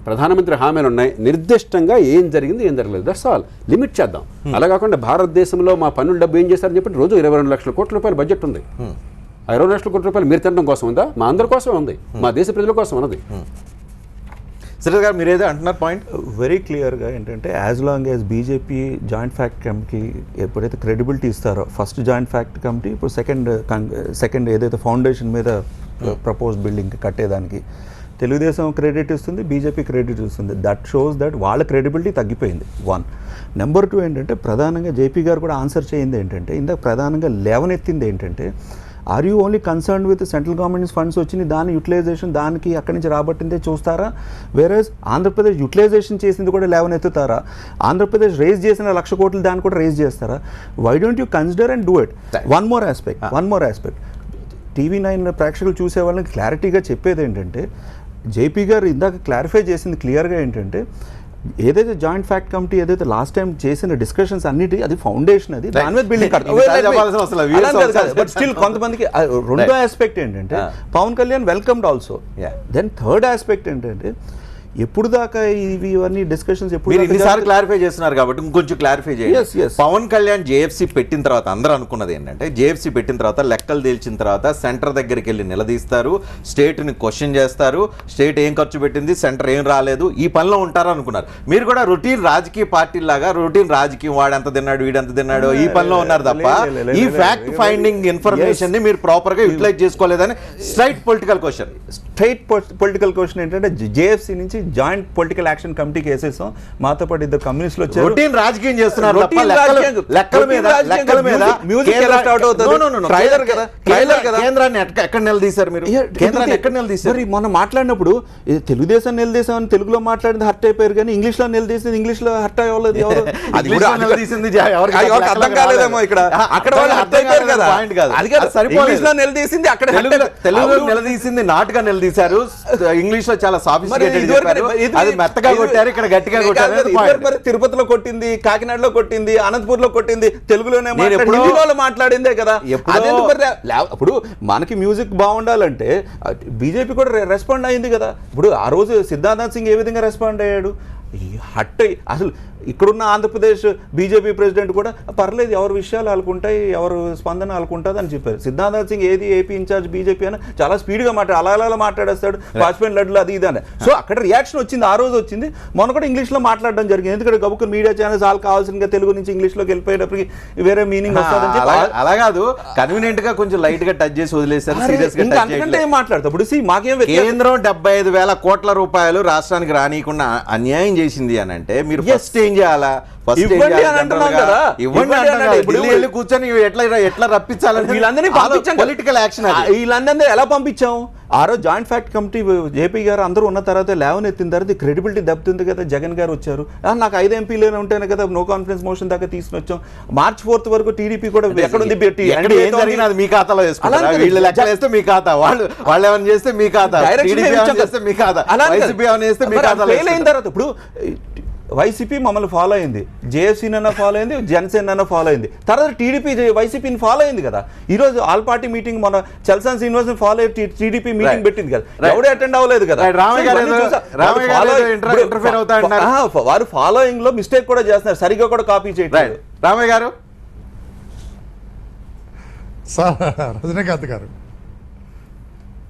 ప్రధానమంత్రి హామీలు ఉన్నాయి, నిర్దిష్టంగా ఏం జరిగింది ఏం జరగలేదు, దట్స్ ఆల్. లిమిట్ చేద్దాం. అలా కాకుండా భారతదేశంలో మా పన్నుల డబ్బు ఏం చేశారని చెప్పి రోజు 22 లక్షల కోట్ల రూపాయల బడ్జెట్ ఉంది. ఆ 22 లక్షల కోట్ల రూపాయలు మీరు తినడం కోసం ఉందా? మా అందరి కోసం ఉంది, మా దేశ ప్రజల కోసం ఉన్నది. శ్రీధర్ గారు మీరు ఏదో అంటున్నారు పాయింట్ వెరీ క్లియర్గా ఏంటంటే as long as BJP joint fact committee ఎప్పుడైతే క్రెడిబిలిటీ ఇస్తారో, ఫస్ట్ జాయింట్ ఫ్యాక్ట్ కమిటీ, ఇప్పుడు సెకండ్ ఏదైతే ఫౌండేషన్ మీద ప్రపోజ్ బిల్డింగ్ కట్టేదానికి తెలుగుదేశం క్రెడిట్ ఇస్తుంది, బీజేపీ క్రెడిట్ ఇస్తుంది. దట్ షోస్ దట్ వాళ్ళ క్రెడిబిలిటీ తగ్గిపోయింది. 1. నెంబర్ 2 ఏంటంటే ప్రధానంగా జేపీ గారు కూడా ఆన్సర్ చేయింది ఏంటంటే, ఇందాక ప్రధానంగా లేవనెత్తింది ఏంటంటే are you only concern with central government funds వచ్చింది దాని యూటిలైజేషన్ దానికి అక్కడి నుంచి రాబట్టిందే చూస్తారా? వేరేస్ ఆంధ్రప్రదేశ్ యూటిలైజేషన్ చేసింది కూడా లేవనెత్తుతారా? ఆంధ్రప్రదేశ్ రేజ్ చేసిన 1,00,000 కోట్లు దాన్ని కూడా రేజ్ చేస్తారా? Why don't you consider and do it? One more aspect TV9 ప్రేక్షకులు చూసే వాళ్ళకి క్లారిటీగా చెప్పేది ఏంటంటే, జేపీ గారు ఇందాక క్లారిఫై చేసింది క్లియర్గా ఏంటంటే, ఏదైతే జాయింట్ ఫ్యాక్ట్ కమిటీ ఏదైతే లాస్ట్ టైం చేసిన డిస్కషన్స్ అన్నిటి అది ఫౌండేషన్, అది దాని మీద బిల్డింగ్ బట్ స్టిల్ కొంతమందికి రెండో ఆస్పెక్ట్ ఏంటంటే Pawan Kalyan welcomed also. Then third aspect ఏంటంటే, ఎప్పుడు దాకా ఇవన్నీ డిస్కషన్స్ మీరు ఇన్నిసార్లు క్లారిఫై చేస్తున్నారు కాబట్టి ఇంకొంచెం క్లారిఫై చేయండి. పవన్ కళ్యాణ్ జేఎఫ్సీ పెట్టిన తర్వాత అందరూ అనుకున్నది ఏంటంటే, జేఎఫ్సీ పెట్టిన తర్వాత లెక్కలు తేల్చిన తర్వాత సెంటర్ దగ్గరికి వెళ్ళి నిలదీస్తారు, స్టేట్ని క్వశ్చన్ చేస్తారు, స్టేట్ ఏం ఖర్చు పెట్టింది, సెంటర్ ఏం రాలేదు, ఈ పనిలో ఉంటారు అనుకున్నారు. మీరు కూడా రొటీన్ రాజకీయ పార్టీలాగా రొటీన్ రాజకీయం వాడెంత తిన్నాడు వీడెంత తిన్నాడు ఈ పనిలో ఉన్నారు తప్ప ఈ ఫ్యాక్ట్ ఫైండింగ్ ఇన్ఫర్మేషన్ ని మీరు ప్రాపర్ గా యూటిలైజ్ చేసుకోలేదని స్ట్రైట్ పొలిటికల్ క్వశ్చన్ ఏంటంటే, జేఎఫ్సీ నుంచి జాయింట్ పొలిటికల్ యాక్షన్ కమిటీకి వేసేసాం, మాతో పాటు ఇద్దరు కమ్యూనిస్టులు వచ్చారు. రొటీన్ రాజకీయం చేస్తున్నారు తప్ప లెక్కల మీద కేంద్రాన్ని ఎక్కడ నిలదీశారు మీరు? కేంద్రాన్ని ఎక్కడ నిలదీశారు? మొన్న మాట్లాడినప్పుడు తెలుగుదేశం నిలదీశామని తెలుగులో మాట్లాడింది హర్ట్ అయిపోయారు, కానీ ఇంగ్లీష్ లో నిలదీసింది ఇంగ్లీష్ లో హర్ట్ అవ్వలేదు. ఎవరు నిలదీసింది అర్థం కాలేదేమో ఇక్కడ, అక్కడ వాళ్ళు హర్ట్ అయిపోయారు కదా, ఇంగ్లీష్ లో నిలదీసింది అక్కడ తెలుగులో నిలదీసింది నాటుగా నిలదీశారు, ఇంగ్లీష్ లో చాలా సాఫిస్టికేటెడ్ అది మెత్తగా కొట్టారు, ఇక్కడ గట్టిగా కొట్టారు. తిరుపతిలో కొట్టింది, కాకినాడలో కొట్టింది, అనంతపూర్ లో కొట్టింది, తెలుగులోనే మాట్లాడిందే కదా. ఇప్పుడు మనకి మ్యూజిక్ బాగుండాలంటే బీజేపీ కూడా రెస్పాండ్ అయింది కదా. ఇప్పుడు ఆ రోజు సిద్ధార్థ్ సింగ్ ఏ విధంగా రెస్పాండ్ అయ్యాడు? హట్ అసలు ఇక్కడున్న ఆంధ్రప్రదేశ్ బీజేపీ ప్రెసిడెంట్ కూడా పర్లేదు, ఎవరి విషయాలు వాళ్ళకుంటాయి, ఎవరు స్పందన వాళ్ళకుంటుంది అని చెప్పారు. సిద్ధార్థ్ సింగ్ ఏది ఏపీ ఇన్ఛార్జ్ బీజేపీ అని చాలా స్పీడ్గా అలా మాట్లాడేస్తాడు, వాజ్పేయి లడ్లు అది ఇది అని. సో అక్కడ రియాక్షన్ వచ్చింది, ఆ రోజు వచ్చింది. మొన్న కూడా ఇంగ్లీష్లో మాట్లాడడం జరిగింది, ఎందుకంటే గబుకు మీడియా ఛానల్స్ వాళ్ళు కావాల్సిన తెలుగు నుంచి ఇంగ్లీష్లోకి వెళ్ళిపోయేటప్పటికి వేరే మీనింగ్ వస్తుందని చెప్పి అలా కాదు, కన్వీనియంట్ గా కొంచెం లైట్ గా టచ్ చేసి వదిలేశారు. అంతకంటే ఏం మాట్లాడతారు? ఇప్పుడు మాకేం కేంద్రం 75,000 కోట్ల రూపాయలు రాష్ట్రానికి రానియకుండా అన్యాయం చేసింది అని అంటే మీరు ఫస్ట్ ఏం చేయాలా? కూర్చొని ఎట్లా రప్పించాలని వీళ్ళందరినీ పొలిటికల్ యాక్షన్. వీళ్ళందరినీ ఎలా పంపించాం? ఆ రోజు జాయింట్ ఫ్యాక్ట్ కమిటీ జేపీ గారు అందరూ ఉన్న తర్వాత లేవనెత్తిన తర్వాత క్రెడిబిలిటీ దెబ్బతింది కదా. జగన్ గారు వచ్చారు, నాకు 5 ఎంపీలు ఉంటేనే కదా నో కాన్ఫిడెన్స్ మోషన్ దాకా తీసుకుని వచ్చాం. March 4th వరకు టీడీపీ కూడా ఎక్కడుంది పెట్టి మీ ఖాతాలో వేసుకుంటారు, వీళ్ళు లెక్కలు వేస్తే మీ ఖాతా, వాళ్ళు ఏమైనా చేస్తే మీ ఖాతా, చేస్తే మీ ఖాతా, వైసీపీ ఏమైనా చేస్తే మీ ఖాతా. అయిన తర్వాత ఇప్పుడు వైసీపీ మమ్మల్ని ఫాలో అయింది, జేఎస్సీనైనా ఫాలో అయింది, జనసేన ఫాలో అయింది, తర్వాత టీడీపీ వైసీపీని ఫాలో అయింది కదా. ఈ రోజు ఆల్ పార్టీ మీటింగ్ మన చల్సాన్ శ్రీనివాస్ ఫాలో అయ్యి టీడీపీ మీటింగ్ పెట్టింది కదా, ఎవరు అటెండ్ అవ్వలేదు కదా. వారు ఫాలోయింగ్ లో మిస్టేక్ కూడా చేస్తున్నారు, సరిగ్గా కూడా కాపీ చేయట్లేదు. రామయ్య గారు, సార్ రజనీకాంత్ గారు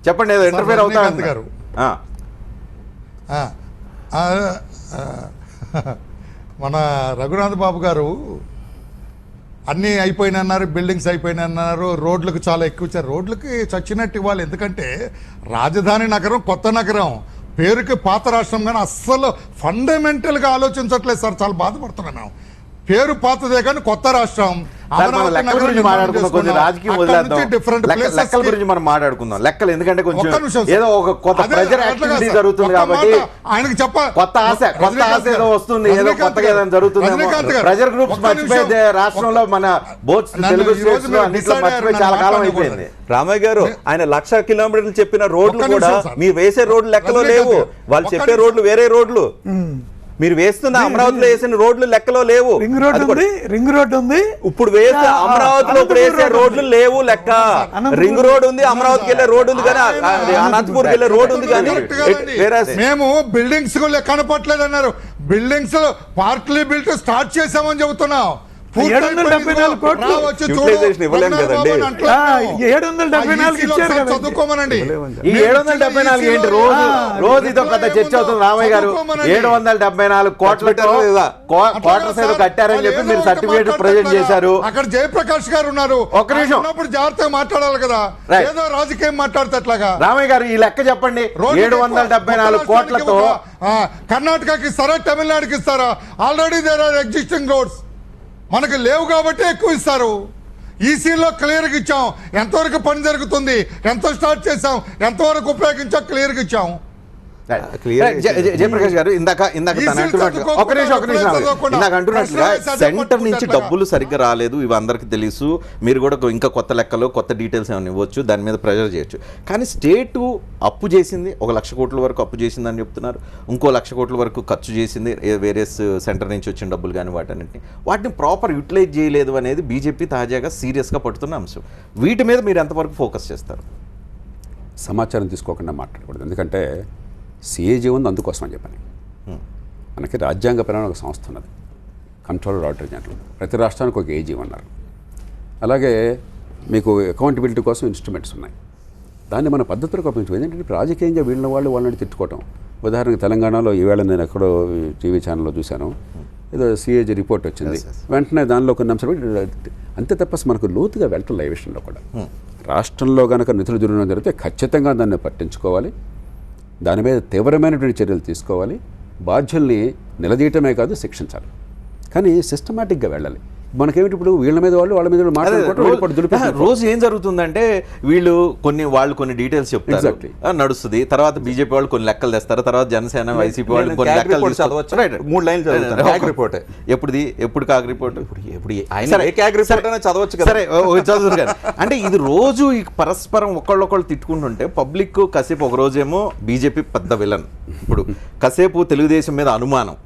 చెప్పండి, ఏదో ఇంటర్ఫేర్ అవుతా గారు మన రఘునాథ్ బాబు గారు అన్నీ అయిపోయినన్నారు, బిల్డింగ్స్ అయిపోయినన్నారు, రోడ్లకు చాలా ఎక్కువ ఇచ్చారు. రోడ్లకి చచ్చినట్టు ఇవ్వాలి, ఎందుకంటే రాజధాని నగరం కొత్త నగరం, పేరుకి పాత రాష్ట్రం, కానీ అస్సలు ఫండమెంటల్గా ఆలోచించట్లేదు సార్. చాలా బాధపడుతున్నాం మేము. పేరు పాతదే కానీ కొత్త రాష్ట్రం. లెక్కల గురించి మనం మాట్లాడుకుందాం. లెక్కలు ఎందుకంటే కొంచెం ఏదో ఒక కొత్త ప్రెజర్ యాక్టివిటీ జరుగుతుంది కాబట్టి ఆయనకి కొత్త ఆశ ఏదో వస్తుంది, ఏదో కొత్తగా ఏదైనా జరుగుతుంది. ప్రెజర్ గ్రూప్స్ మర్చిపోయి రాష్ట్రంలో మన బోత్ తెలుగు స్టేట్స్ లో అన్నింటిలో మర్చిపోయి చాలా కాలం అయిపోయింది. రామయ్య గారు, ఆయన 1,00,000 కిలోమీటర్లు చెప్పిన రోడ్లు కూడా మీరు వేసే రోడ్లు లెక్కలో లేవు, వాళ్ళు చెప్పే రోడ్లు వేరే రోడ్లు. మీరు వేస్తున్న అమరావతిలో వేసిన రోడ్లు లెక్కలో లేవు. రింగ్ రోడ్ ఉంది, ఇప్పుడు వేసే అమరావతిలో వేసే రోడ్లు లేవు లెక్క. రింగ్ రోడ్ ఉంది, అమరావతికి వెళ్ళే రోడ్ ఉంది, కానీ అనంతపూర్కి వెళ్ళే రోడ్ ఉంది, కానీ మేము బిల్డింగ్స్ కనపట్లేదు అన్నారు. బిల్డింగ్స్ పార్ట్లీ బిల్ట్ స్టార్ట్ చేసామని చెబుతున్నాం. 774 కోట్లు ఇవ్వలేం కదండి. 774 ఇచ్చారు కదా, చదువుకోమనండి. ఈ 774 ఏంటి? రోజు ఇదో పెద్ద చర్చ అవుతుంది. రామయ్య గారు, 774 కోట్లతో క్వార్టర్స్ ఏదో కట్టారని చెప్పి మీరు సర్టిఫికేట్ ప్రజెంట్ చేశారు. అక్కడ జయప్రకాష్ గారు ఉన్నారు, ఒక్క నిమిషం ఉన్నప్పుడు జాగ్రత్తగా మాట్లాడాలి కదా, ఏదో రాజకీయం మాట్లాడితే ఎట్లాగా? రామయ్య గారు, ఈ లెక్క చెప్పండి. 774 కోట్లతో కర్ణాటకకి ఇస్తారా, తమిళనాడుకి ఇస్తారా? Already there are existing roads, మనకు లేవు కాబట్టి ఎక్కువ ఇస్తారు. ఈసీలో క్లియర్గా ఇచ్చాం, ఎంతవరకు పని జరుగుతుంది, ఎంత స్టార్ట్ చేసాం, ఎంతవరకు ఉపయోగించాం క్లియర్గా ఇచ్చాం. జయప్రకాష్ గారు ఇందాక తను అంటున్నట్లుగా ఒక నిమిషం ఇందాక అంటున్నట్లుగా సెంటర్ నుంచి డబ్బులు సరిగ్గా రాలేదు, ఇవి అందరికీ తెలుసు, మీరు కూడా ఇంకా కొత్త లెక్కలు కొత్త డీటెయిల్స్ ఏమైనా ఇవ్వచ్చు, దాని మీద ప్రెజర్ చేయొచ్చు. కానీ స్టేటు అప్పు చేసింది, 1 లక్ష కోట్ల వరకు అప్పు చేసిందని చెప్తున్నారు, ఇంకో 1 లక్ష కోట్ల వరకు ఖర్చు చేసింది వేరే సెంటర్ నుంచి వచ్చిన డబ్బులు కానీ వాటిని ప్రాపర్ యూటిలైజ్ చేయలేదు అనేది బీజేపీ తాజాగా సీరియస్గా పడుతున్న అంశం. వీటి మీద మీరు ఎంతవరకు ఫోకస్ చేస్తారు? సమాచారం తీసుకోకుండా మాట్లాడకూడదు, ఎందుకంటే సిఏజీ ఉంది అందుకోసం అని చెప్పని. మనకి రాజ్యాంగపరమైన ఒక సంస్థ ఉన్నది, కంట్రోలర్ ఆడిటర్ జనరల్. ప్రతి రాష్ట్రానికి ఒక ఏజీ ఉన్నారు. అలాగే మీకు అకౌంటబిలిటీ కోసం ఇన్స్ట్రుమెంట్స్ ఉన్నాయి. దాన్ని మన పద్ధతులకు ఉపయోగించు. ఏంటంటే రాజకీయంగా వీళ్ళ వాళ్ళని తిట్టుకోవటం. ఉదాహరణకు తెలంగాణలో ఈవేళ నేను ఎక్కడో టీవీ ఛానల్లో చూశాను, ఏదో సిఏజీ రిపోర్ట్ వచ్చింది, వెంటనే దానిలో కొన్ని అంశాలు అంతే తప్ప మనకు లోతుగా వెళ్ళటం ఈ విషయంలో కూడా. రాష్ట్రంలో కనుక నిధులు దుర్వినియోగం జరిగితే ఖచ్చితంగా దాన్ని పట్టించుకోవాలి, దాని మీద తీవ్రమైనటువంటి చర్యలు తీసుకోవాలి, బాధ్యుల్ని నిలదీయటమే కాదు శిక్షించాలి. కానీ సిస్టమాటిక్గా వెళ్ళాలి. మనకేమిటి ఇప్పుడు వీళ్ళ మీద వాళ్ళ మీద మాట్లాడుకోవడం. రోజు ఏం జరుగుతుందంటే వాళ్ళు కొన్ని డీటెయిల్స్ చెప్తారు, నడుస్తుంది. తర్వాత బీజేపీ వాళ్ళు కొన్ని లెక్కలు తెస్తారు, తర్వాత జనసేన వైసీపీ వాళ్ళు కొన్ని లెక్కలు చదవచ్చు. 3 లైన్లు రిపోర్ట్. ఎప్పుడు కాగ్ రిపోర్ట్ చదవచ్చు కదా. సరే చదువుతారు కదా. అంటే ఇది రోజు పరస్పరం ఒకళ్ళొకళ్ళు తిట్టుకుంటుంటే పబ్లిక్ కాసేపు ఒక రోజేమో బీజేపీ పెద్ద విలన్, ఇప్పుడు కాసేపు తెలుగుదేశం మీద అనుమానం,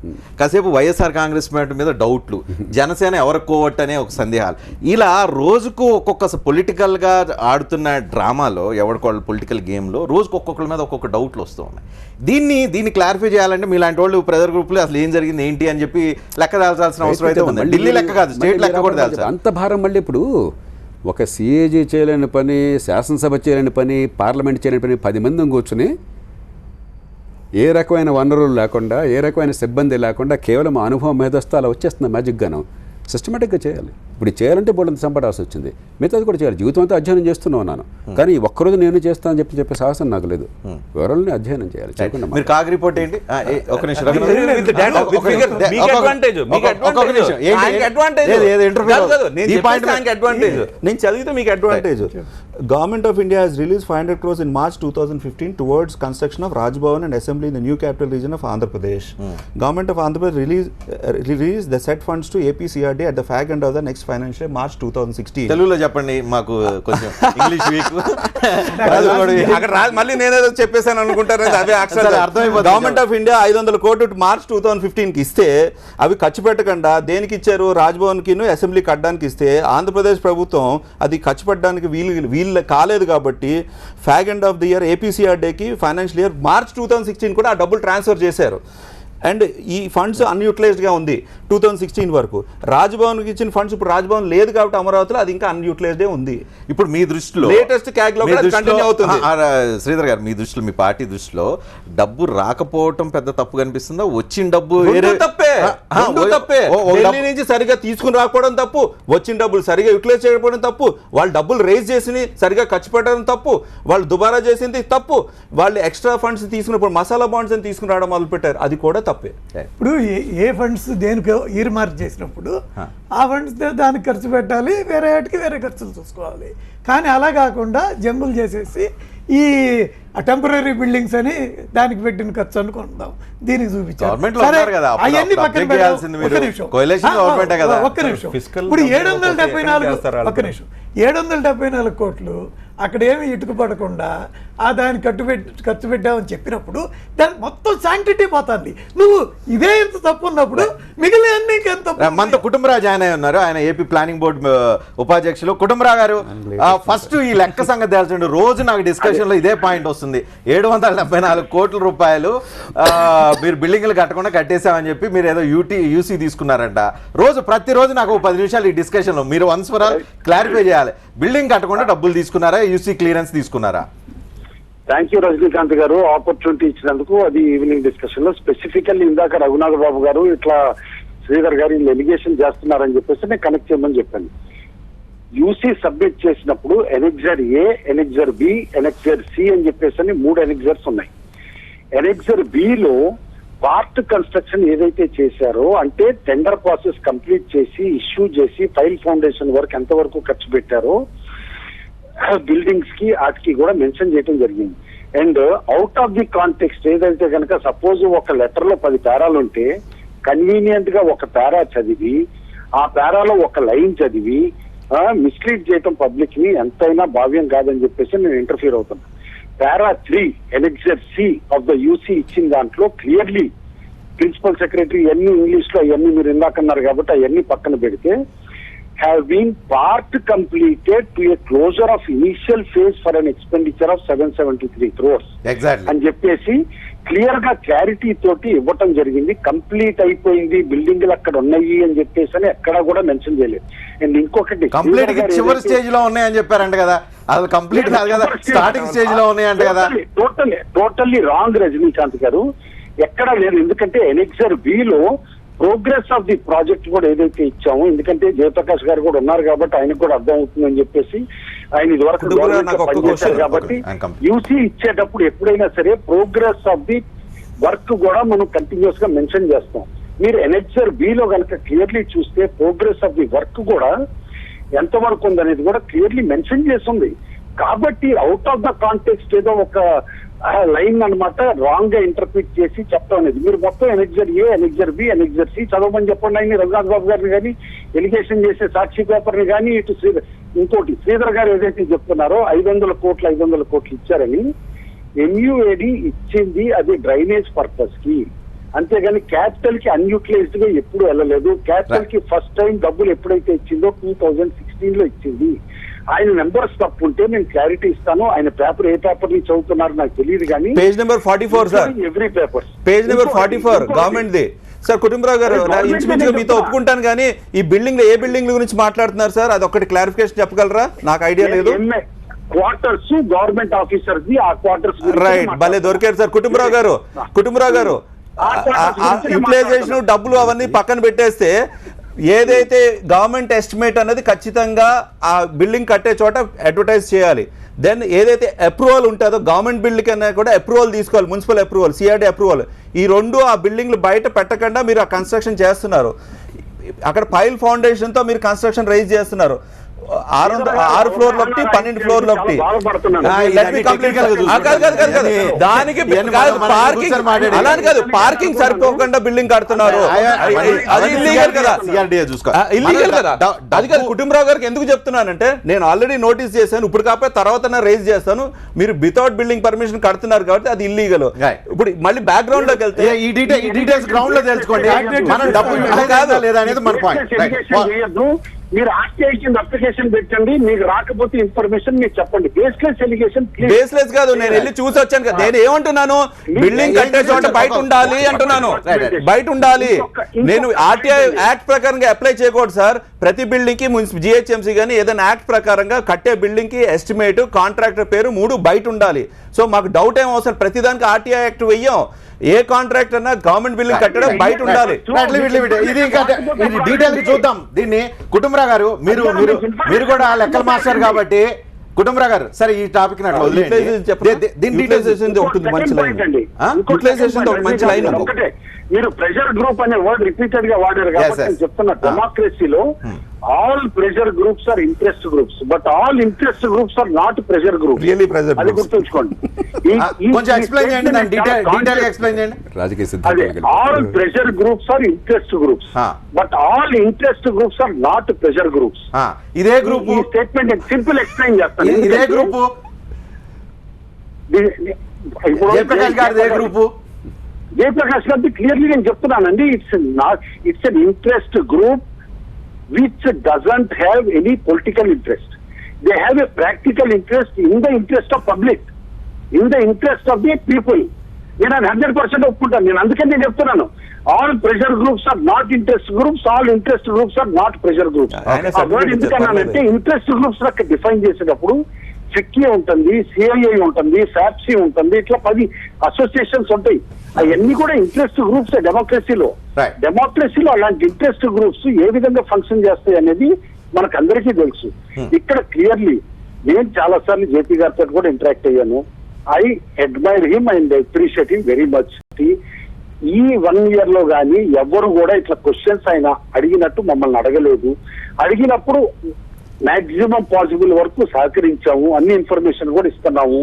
కాసేపు వైఎస్ఆర్ కాంగ్రెస్ మీద డౌట్లు, జనసేన ఎవరికి కోవట్ అనే ఒక సందేహాలు, ఇలా రోజుకు ఒక్కొక్క పొలిటికల్గా ఆడుతున్న డ్రామాలో ఎవరికోళ్ళు పొలిటికల్ గేమ్లో రోజుకు ఒక్కొక్కరి మీద ఒక్కొక్క డౌట్లు వస్తూ ఉన్నాయి. దీన్ని క్లారిఫై చేయాలంటే మీలాంటి వాళ్ళు ప్రెజర్ గ్రూప్లో అసలు ఏం జరిగింది ఏంటి అని చెప్పి లెక్క దాల్చాల్సిన అవసరం అయితే ఉంది. ఢిల్లీ లెక్క కాదు, స్టేట్ లెక్క కూడా దాల్చాలి. అంత భారం మళ్ళీ ఇప్పుడు ఒక సిఏజీ చేయలేని పని, శాసనసభ చేయలేని పని, పార్లమెంట్ చేయలేని పని 10 మంది కూర్చుని ఏ రకమైన వనరులు లేకుండా, ఏ రకమైన సిబ్బంది లేకుండా కేవలం అనుభవం మేధస్తో అలా వచ్చేస్తుంది మ్యాజిక్గాను. సిస్టమేటిక్గా చేయాలి. ఇప్పుడు చేయాలంటే బోర్డు సంపడాల్సి వచ్చింది, మిగతాది కూడా చేయాలి. జీవితం అంతా అధ్యయనం చేస్తూ ఉన్నాను, కానీ ఒక్కరోజు నేను చేస్తానని చెప్పే సాహసం నాకు లేదు. వివరాలని అధ్యయనం చేయాలి. మీరు కాగ్ రిపోర్ట్ ఏంటి? ఒక నిమిషం నేను చదివితే మీకు advantage. Government of India has released 500 crores in March 2015 towards construction of Raj Bhavan and assembly in the new capital region of Andhra Pradesh. Government of Andhra Pradesh released the said funds to APCRD at the fag end of the next financial year, March 2016. తెలుగులో చెప్పండి, మాకు కొంచెం English week. అక్కడ మళ్ళీ నేనేదో చెప్పేసాను అనుకుంటారు, అవే అర్థమైపోతుంది. గవర్నమెంట్ ఆఫ్ ఇండియా 500 కోట్లు మార్చ్ 2015కి ఇస్తే అవి ఖర్చు పెట్టకుండా దేనికి ఇచ్చారు? రాజ్భవన్కి అసెంబ్లీ కట్టడానికి ఇస్తే ఆంధ్రప్రదేశ్ ప్రభుత్వం అది ఖర్చు పెట్టడానికి వీళ్ళు కాలేదు కాబట్టి fag end of the year ఏపీసీఆర్డేకి ఫైనాన్షియల్ ఇయర్ మార్చ్ 2016 కూడా ఆ డబ్బులు ట్రాన్స్ఫర్ చేశారు. అండ్ ఈ ఫండ్స్ అన్యూటిలైజ్డ్గా ఉంది 2016 వరకు. రాజ్భవన్కి ఇచ్చిన ఫండ్స్ ఇప్పుడు రాజ్భవన్ లేదు కాబట్టి అమరావతిలో అది ఇంకా అన్యూటిలైజ్డే ఉంది. ఇప్పుడు మీ దృష్టిలో లేటెస్ట్ క్యాగ్లో కంటిన్యూ అవుతుంది. శ్రీధర్ గారు, మీ దృష్టిలో, మీ పార్టీ దృష్టిలో డబ్బు రాకపోవటం పెద్ద తప్పు కనిపిస్తుందా? వచ్చిన డబ్బు తప్పే. ఢిల్లీ నుంచి సరిగా తీసుకుని రాకపోవడం తప్పు, వచ్చిన డబ్బులు సరిగా యూటిలైజ్ చేయకపోవడం తప్పు, వాళ్ళు డబ్బులు రేజ్ చేసి సరిగా ఖర్చు పెట్టడం తప్పు, వాళ్ళు దుబారా చేసింది తప్పు, వాళ్ళు ఎక్స్ట్రా ఫండ్స్ తీసుకున్నప్పుడు మసాలా బాండ్స్ అని తీసుకుని రావడం మొదలు పెట్టారు, అది కూడా తప్పే. ఇప్పుడు ఏ ఫండ్స్ దేనికి ఈర్ మార్క్ చేసినప్పుడు ఆ ఫండ్స్ దానికి ఖర్చు పెట్టాలి, వేరే వాటికి వేరే ఖర్చులు చూసుకోవాలి. కానీ అలా కాకుండా జంబులు చేసేసి ఈ టెంపరీ బిల్డింగ్స్ అని దానికి పెట్టిన ఖర్చు అనుకుందాం, దీనికి చూపించారు. అవన్నీ పక్కన ఒక్క నిమిషం. ఇప్పుడు 774 కోట్లు అక్కడ ఏమి ఇటుకు పడకుండా దాన్ని ఖర్చు పెట్టామని చెప్పినప్పుడు దాని మొత్తం శాంక్టిటీ పోతుంది. నువ్వు ఇదే ఎంత తప్పు ఉన్నప్పుడు మిగిలిన అన్ని మనతో కుటుంబరాజు ఆయన ఉన్నారు, ఆయన ఏపీ ప్లానింగ్ బోర్డు ఉపాధ్యక్షులు. కుటుంబరావు గారు, ఫస్ట్ ఈ లెక్క సంగతి తెలిసిండు. రోజు నాకు డిస్కషన్ లో ఇదే పాయింట్ వస్తుంది, 774 కోట్ల రూపాయలు మీరు బిల్డింగ్లు కట్టకుండా కట్టేసామని చెప్పి మీరు ఏదో యూసీ తీసుకున్నారంట. ప్రతిరోజు నాకు 10 నిమిషాలు ఈ డిస్కషన్ లో మీరు వన్స్ ఫర్ ఆల్ క్లారిఫై చేయాలి. బిల్డింగ్ కట్టకుండా డబ్బులు తీసుకున్నారా, యూసీ క్లియరెన్స్ తీసుకున్నారా? థ్యాంక్ యూ రజనీకాంత్ గారు, ఆపర్చునిటీ ఇచ్చినందుకు. అది ఈవినింగ్ డిస్కషన్ లో స్పెసిఫికల్లీ ఇందాక రఘునాథ్ బాబు గారు ఇట్లా శ్రీధర్ గారు ఎలిగేషన్ చేస్తున్నారని చెప్పేసి నేను కనెక్ట్ చేయమని చెప్పాను. యూసీ సబ్మిట్ చేసినప్పుడు ఎనెక్సర్ ఏ, ఎనెక్సర్ బి, ఎనెక్సర్ సి అని చెప్పేసి 3 ఎనెక్సర్స్ ఉన్నాయి. ఎనెక్సర్ బిలో పార్ట్ కన్స్ట్రక్షన్ ఏదైతే చేశారో, అంటే టెండర్ ప్రాసెస్ కంప్లీట్ చేసి ఇష్యూ చేసి ఫైల్ ఫౌండేషన్ వర్క్ ఎంత వరకు ఖర్చు పెట్టారో బిల్డింగ్స్ కి వాటికి కూడా మెన్షన్ చేయడం జరిగింది. And out of the context ఏదైతే కనుక సపోజ్ ఒక లెటర్ లో 10 పేరాలు ఉంటే కన్వీనియంట్ గా ఒక పేరా చదివి ఆ పేరాలో ఒక లైన్ చదివి మిస్లీడ్ చేయటం పబ్లిక్ ని ఎంతైనా భావ్యం కాదని చెప్పేసి నేను ఇంటర్ఫియర్ అవుతున్నా. Para 3 annexure C of the UC ఇచ్చిన దాంట్లో క్లియర్లీ ప్రిన్సిపల్ సెక్రటరీ అన్ని ఇంగ్లీష్ లో అవన్నీ మీరు ఇందాకన్నారు కాబట్టి అవన్నీ పక్కన పెడితే have been part completed to a closure of initial phase for an expenditure of 773 crores అని చెప్పేసి క్లియర్ గా క్లారిటీ తోటి ఇవ్వటం జరిగింది. కంప్లీట్ అయిపోయింది, బిల్డింగ్లు అక్కడ ఉన్నాయి అని చెప్పేసి అని ఎక్కడా కూడా మెన్షన్ చేయలేదు. అండ్ ఇంకొకటి కంప్లీట్ చివరి స్టేజ్ లో ఉన్నాయని చెప్పారంట కదా, అది కంప్లీట్ కాదు కదా, స్టార్టింగ్ స్టేజ్ లో ఉన్నాయంట కదా. టోటల్లీ రాంగ్ రజనీకాంత్ గారు, ఎక్కడా లేదు. ఎందుకంటే ఎనెక్సర్ బి లో ప్రోగ్రెస్ ఆఫ్ ది ప్రాజెక్ట్ కూడా ఏదైతే ఇచ్చామో, ఎందుకంటే జయప్రకాష్ గారు కూడా ఉన్నారు కాబట్టి ఆయనకు కూడా అర్థం అవుతుందని చెప్పేసి ఆయన ఇదివరకు పనిచేశారు కాబట్టి యూసీ ఇచ్చేటప్పుడు ఎప్పుడైనా సరే ప్రోగ్రెస్ ఆఫ్ ది వర్క్ కూడా మనం కంటిన్యూస్ గా మెన్షన్ చేస్తాం. మీరు ఎనెక్సర్ బి లో కనుక క్లియర్లీ చూస్తే ప్రోగ్రెస్ ఆఫ్ ది వర్క్ కూడా ఎంతవరకు ఉందనేది కూడా క్లియర్లీ మెన్షన్ చేస్తుంది. కాబట్టి అవుట్ ఆఫ్ ద కాంటెక్స్ట్ ఏదో ఒక లైన్ అన్నమాట రాంగ్ గా ఇంటర్ప్రిట్ చేసి చెప్పడం అనేది. మీరు మొత్తం ఎనెక్సర్ ఏ, ఎనెక్సర్ బి, ఎనెక్సర్ సి చదవమని చెప్పండి. ఆయన రఘునాథ్ బాబు గారిని కానీ ఎలిగేషన్ చేసే సాక్షి పేపర్ ని కానీ ఇటు ఇంకోటి శ్రీధర్ గారు ఏదైతే చెప్తున్నారో 500 కోట్లు ఇచ్చారని, ఎంయుఏడి ఇచ్చింది అది డ్రైనేజ్ పర్పస్ కి, అంతేగాని క్యాపిటల్ కి అన్యూటిలైజ్డ్ గా ఎప్పుడు వెళ్ళలేదు. క్యాపిటల్ కి ఫస్ట్ టైం డబ్బులు ఎప్పుడైతే ఇచ్చిందో 2016 లో ఇచ్చింది. ఆయన నెంబర్స్ తప్పు ఉంటే నేను క్లారిటీ ఇస్తాను. ఆయన పేపర్ ఏ పేపర్ ని చదువుతున్నారు నాకు తెలియదు కానీ page number 44 sir, every paper page number 44 government the. Sir Kutumbarao గారు, ఇంచుమించుగా మీతో ఒప్పుకుంటాను కానీ ఈ బిల్డింగ్ లో ఏ బిల్డింగ్ గురించి మాట్లాడుతున్నారు సార్, అది ఒకటి క్లారిఫికేషన్ చెప్పగలరా? నాకు ఐడియా లేదు. క్వార్టర్స్ గవర్నమెంట్ ఆఫీసర్స్ ది, ఆ క్వార్టర్స్ రైట్, భలే దొరికారు సార్. కుటుంబరావు గారు యూటిలైజేషన్ డబ్బులు అవన్నీ పక్కన పెట్టేస్తే ఏదైతే గవర్నమెంట్ ఎస్టిమేట్ అన్నది ఖచ్చితంగా ఆ బిల్డింగ్ కట్టే చోట అడ్వర్టైజ్ చేయాలి. దెన్ ఏదైతే అప్రూవల్ ఉంటుందో గవర్నమెంట్ బిల్డింగ్ అన్నా కూడా అప్రూవల్ తీసుకోవాలి, మున్సిపల్ అప్రూవల్, సిఆర్డీ అప్రూవల్. ఈ రెండు ఆ బిల్డింగ్లు బయట పెట్టకుండా మీరు ఆ కన్స్ట్రక్షన్ చేస్తున్నారు. అక్కడ పైల్ ఫౌండేషన్తో మీరు కన్స్ట్రక్షన్ రైజ్ చేస్తున్నారు. 6 ఫ్లోర్లు ఒకటి, 12 ఫ్లోర్లు ఒకటి. దానికి అలానే కాదు, పార్కింగ్ సరిపోకుండా బిల్డింగ్ కడుతున్నారు. అది ఇల్లీగల్ కదా, ఇల్లీగల్ కదా. అది కాదు. కుటుంబరావు గారికి ఎందుకు చెప్తున్నానంటే నేను ఆల్రెడీ నోటీస్ చేశాను, ఇప్పుడు కాకపోతే తర్వాత రైజ్ చేస్తాను. మీరు వితౌట్ బిల్డింగ్ పర్మిషన్ కడుతున్నారు కాబట్టి అది ఇల్లీగల్. ఇప్పుడు మళ్ళీ బ్యాక్గ్రౌండ్ లోకి వెళ్తే ఈ డీటెయిల్స్ గ్రౌండ్ లో తెలుసుకోండి. మీరు ఆర్టీఐ కింద అప్లికేషన్ పెట్టండి, మీకు రాకపోతే ఇన్ఫర్మేషన్ మీరు చెప్పండి. బేస్లెస్ ఎలిగేషన్ బేస్లెస్ కాదు, నేను వెళ్ళి చూసి వచ్చాను కదా. నేను ఏమంటున్నాను, బిల్డింగ్ కట్టే చోట బయట ఉండాలి అంటున్నాను, బయట ఉండాలి. నేను ఆర్టీఐ యాక్ట్ ప్రకారంగా అప్లై చేయకూడదు సార్. ప్రతి బిల్డింగ్ కి జిహెచ్ఎంసీ కానీ ఏదైనా యాక్ట్ ప్రకారంగా కట్టే బిల్డింగ్ కి ఎస్టిమేట్, కాంట్రాక్టర్ పేరు 3 బయట ఉండాలి. సో మాకు డౌట్ ఏం అవసరం, ప్రతిదానికి ఆర్టీఐ యాక్ట్ వెయ్యం. ఏ కాంట్రాక్ట్ అన్నా గవర్నమెంట్ బిల్డింగ్ కట్టడం బయట ఉండాలి. ఇది డీటెయిల్ చూద్దాం దీన్ని. కుటుంబరావు గారు, మీరు కూడా లెక్కల మాస్టర్ కాబట్టి కుటుంబరావు గారు సరే ఈ టాపిక్ మీరు ప్రెషర్ గ్రూప్ అనే వర్డ్ రిపీటెడ్ గా వాడారు కాబట్టి నేను చెప్తున్నా, డెమోక్రసీలో all pressure groups are interest groups, but all interest groups are not pressure group. అది గుర్తుంచుకోండి. All pressure groups are interest groups, but all interest groups are not pressure groups. ఇదే గ్రూప్ ఈ స్టేట్మెంట్ సింపుల్ ఎక్స్ప్లెయిన్ చేస్తాను. ఇదే group Jayaprakash గారి clearly నేను చెప్తున్నానండి, it's an interest group which doesn't have any political interest. They have a practical interest in the interest of public, in the interest of the people. నేను 100% ఒప్పుకుంటాను. నేను అందుకని నేను చెప్తున్నాను, all pressure groups are not interest groups, all interest groups are not pressure groups. ఎందుకన్నానంటే interest groups define చేసేటప్పుడు ఫిక్కీ ఉంటుంది, CII ఉంటుంది, సాప్సీ ఉంటుంది, ఇట్లా 10 అసోసియేషన్స్ ఉంటాయి. అవన్నీ కూడా ఇంట్రెస్ట్ గ్రూప్స్. డెమోక్రసీలో అలాంటి ఇంట్రెస్ట్ గ్రూప్స్ ఏ విధంగా ఫంక్షన్ చేస్తాయి అనేది మనకు అందరికీ తెలుసు. ఇక్కడ క్లియర్లీ నేను చాలా సార్లు జేపీ గారితో కూడా ఇంటరాక్ట్ అయ్యాను. I admire him and appreciate him very much. ఈ 1 year లో కానీ ఎవరు కూడా ఇట్లా క్వశ్చన్స్ ఆయన అడిగినట్టు మమ్మల్ని అడగలేదు. అడిగినప్పుడు మాక్సిమం పాసిబుల్ వరకు సహకరించాము, అన్ని ఇన్ఫర్మేషన్ కూడా ఇస్తున్నాము.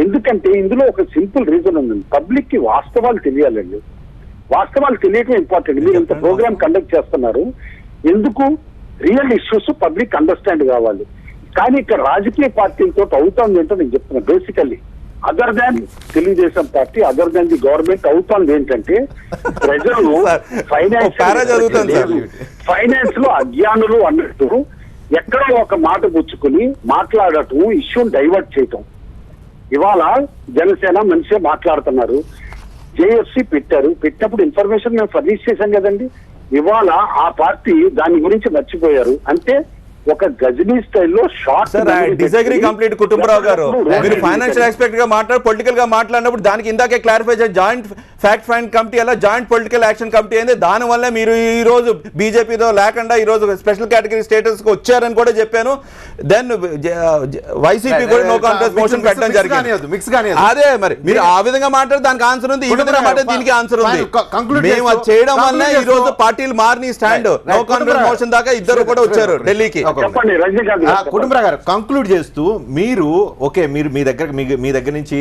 ఎందుకంటే ఇందులో ఒక సింపుల్ రీజన్ ఉంది, పబ్లిక్ కి వాస్తవాలు తెలియాలండి. వాస్తవాలు తెలియటం ఇంపార్టెంట్. మీరు ఇంత ప్రోగ్రామ్ కండక్ట్ చేస్తున్నారు, ఎందుకు రియల్ ఇష్యూస్ పబ్లిక్ అండర్స్టాండ్ కావాలి. కానీ ఇక్కడ రాజకీయ పార్టీలతో అవుతుంది ఏంటో నేను చెప్తున్నా. Basically other than Telugu Desam party, other than the government అవుతుంది ఏంటంటే ప్రజలు ఫైనాన్స్ లో అజ్ఞానులు అన్నట్టు ఎక్కడో ఒక మాట పుచ్చుకుని మాట్లాడటం, ఇష్యూని డైవర్ట్ చేయటం. ఇవాళ జనసేన మనిషే మాట్లాడుతున్నారు, జేఎఫ్సి పెట్టినప్పుడు ఇన్ఫర్మేషన్ మేము ఫర్నిష్ చేశాం కదండి. ఇవాళ ఆ పార్టీ దాని గురించి మర్చిపోయారు. అంటే ఒక గజనీ స్టైల్లో షార్ట్. డిసగ్రీ కంప్లీట్ కుటుంబరావు గారు, మీరు ఫైనాన్షియల్ ఎక్స్పెక్ట్ గా పొలిటికల్ గా మాట్లాడినప్పుడు దానికి ఇందాకే క్లారిఫై చేసి జాయింట్ ఫ్యాక్ట్ ఫైండ్ కమిటీ అలా జాయింట్ పొలిటికల్ యాక్షన్ కమిటీ అయింది. దాని వల్ల మీరు ఈ రోజు బీజేపీతో లేకుండా ఈ రోజు స్పెషల్ కేటగిరీ స్టేటస్ కి వచ్చారని కూడా చెప్పాను. దెన్ వైసీపీ కూడా నో కాంటెస్ట్ మోషన్ పెట్టడం జరిగింది. అదే మరి మీరు ఆ విధంగా మాట్లాడి దానికి ఆన్సర్ ఉంది, ఈ విధంగా మాట్లాడి దీనికి ఆన్సర్ ఉంది. మేము అది చేయడం వల్ల ఈ రోజు పార్టీలు మారిన స్టాండ్ నో కాంటెస్ట్ మోషన్ దాకా ఇద్దరు కూడా వచ్చారు ఢిల్లీకి. కుటుంబరావు గారు కంక్లూడ్ చేస్తూ మీరు ఓకే, మీరు మీ దగ్గర నుంచి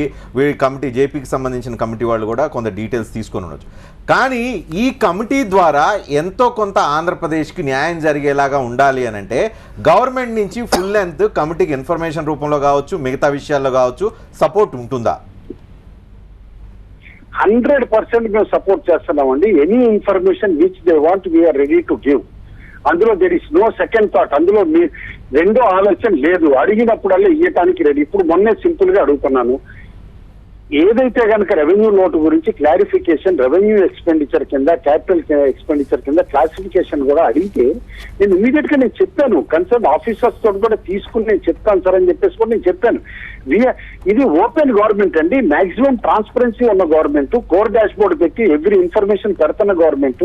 కమిటీ జేపీకి సంబంధించిన కమిటీ వాళ్ళు కూడా కొంత డీటెయిల్స్ తీసుకొని ఉండొచ్చు. కానీ ఈ కమిటీ ద్వారా ఎంతో కొంత ఆంధ్రప్రదేశ్కి న్యాయం జరిగేలాగా ఉండాలి అని అంటే గవర్నమెంట్ నుంచి ఫుల్ లెంత్ కమిటీకి ఇన్ఫర్మేషన్ రూపంలో కావచ్చు, మిగతా విషయాల్లో కావచ్చు సపోర్ట్ ఉంటుందా? 100% మేము సపోర్ట్ చేస్తున్నామండి. Any information which they want we are ready to give. అందులో there is no second thought. అందులో మీ రెండో ఆలోచన లేదు. అడిగినప్పుడల్లా ఇవ్వటానికి రెడీ. ఇప్పుడు మొన్నే సింపుల్ గా అడుగుతున్నాను, ఏదైతే కనుక రెవెన్యూ నోటు గురించి క్లారిఫికేషన్, రెవెన్యూ ఎక్స్పెండిచర్ కింద, క్యాపిటల్ ఎక్స్పెండిచర్ కింద క్లాసిఫికేషన్ కూడా అడిగితే నేను ఇమీడియట్ గా నేను చెప్పాను, కన్సర్న్ ఆఫీసర్స్ తోటి కూడా తీసుకుని నేను చెప్తాను సార్ అని చెప్పేసి కూడా నేను చెప్పాను. ఇది ఓపెన్ గవర్నమెంట్ అండి, మాక్సిమం ట్రాన్స్పరెన్సీ ఉన్న గవర్నమెంట్, కోర్ డాష్ బోర్డు పెట్టి ఎవ్రీ ఇన్ఫర్మేషన్ పెడుతున్న గవర్నమెంట్.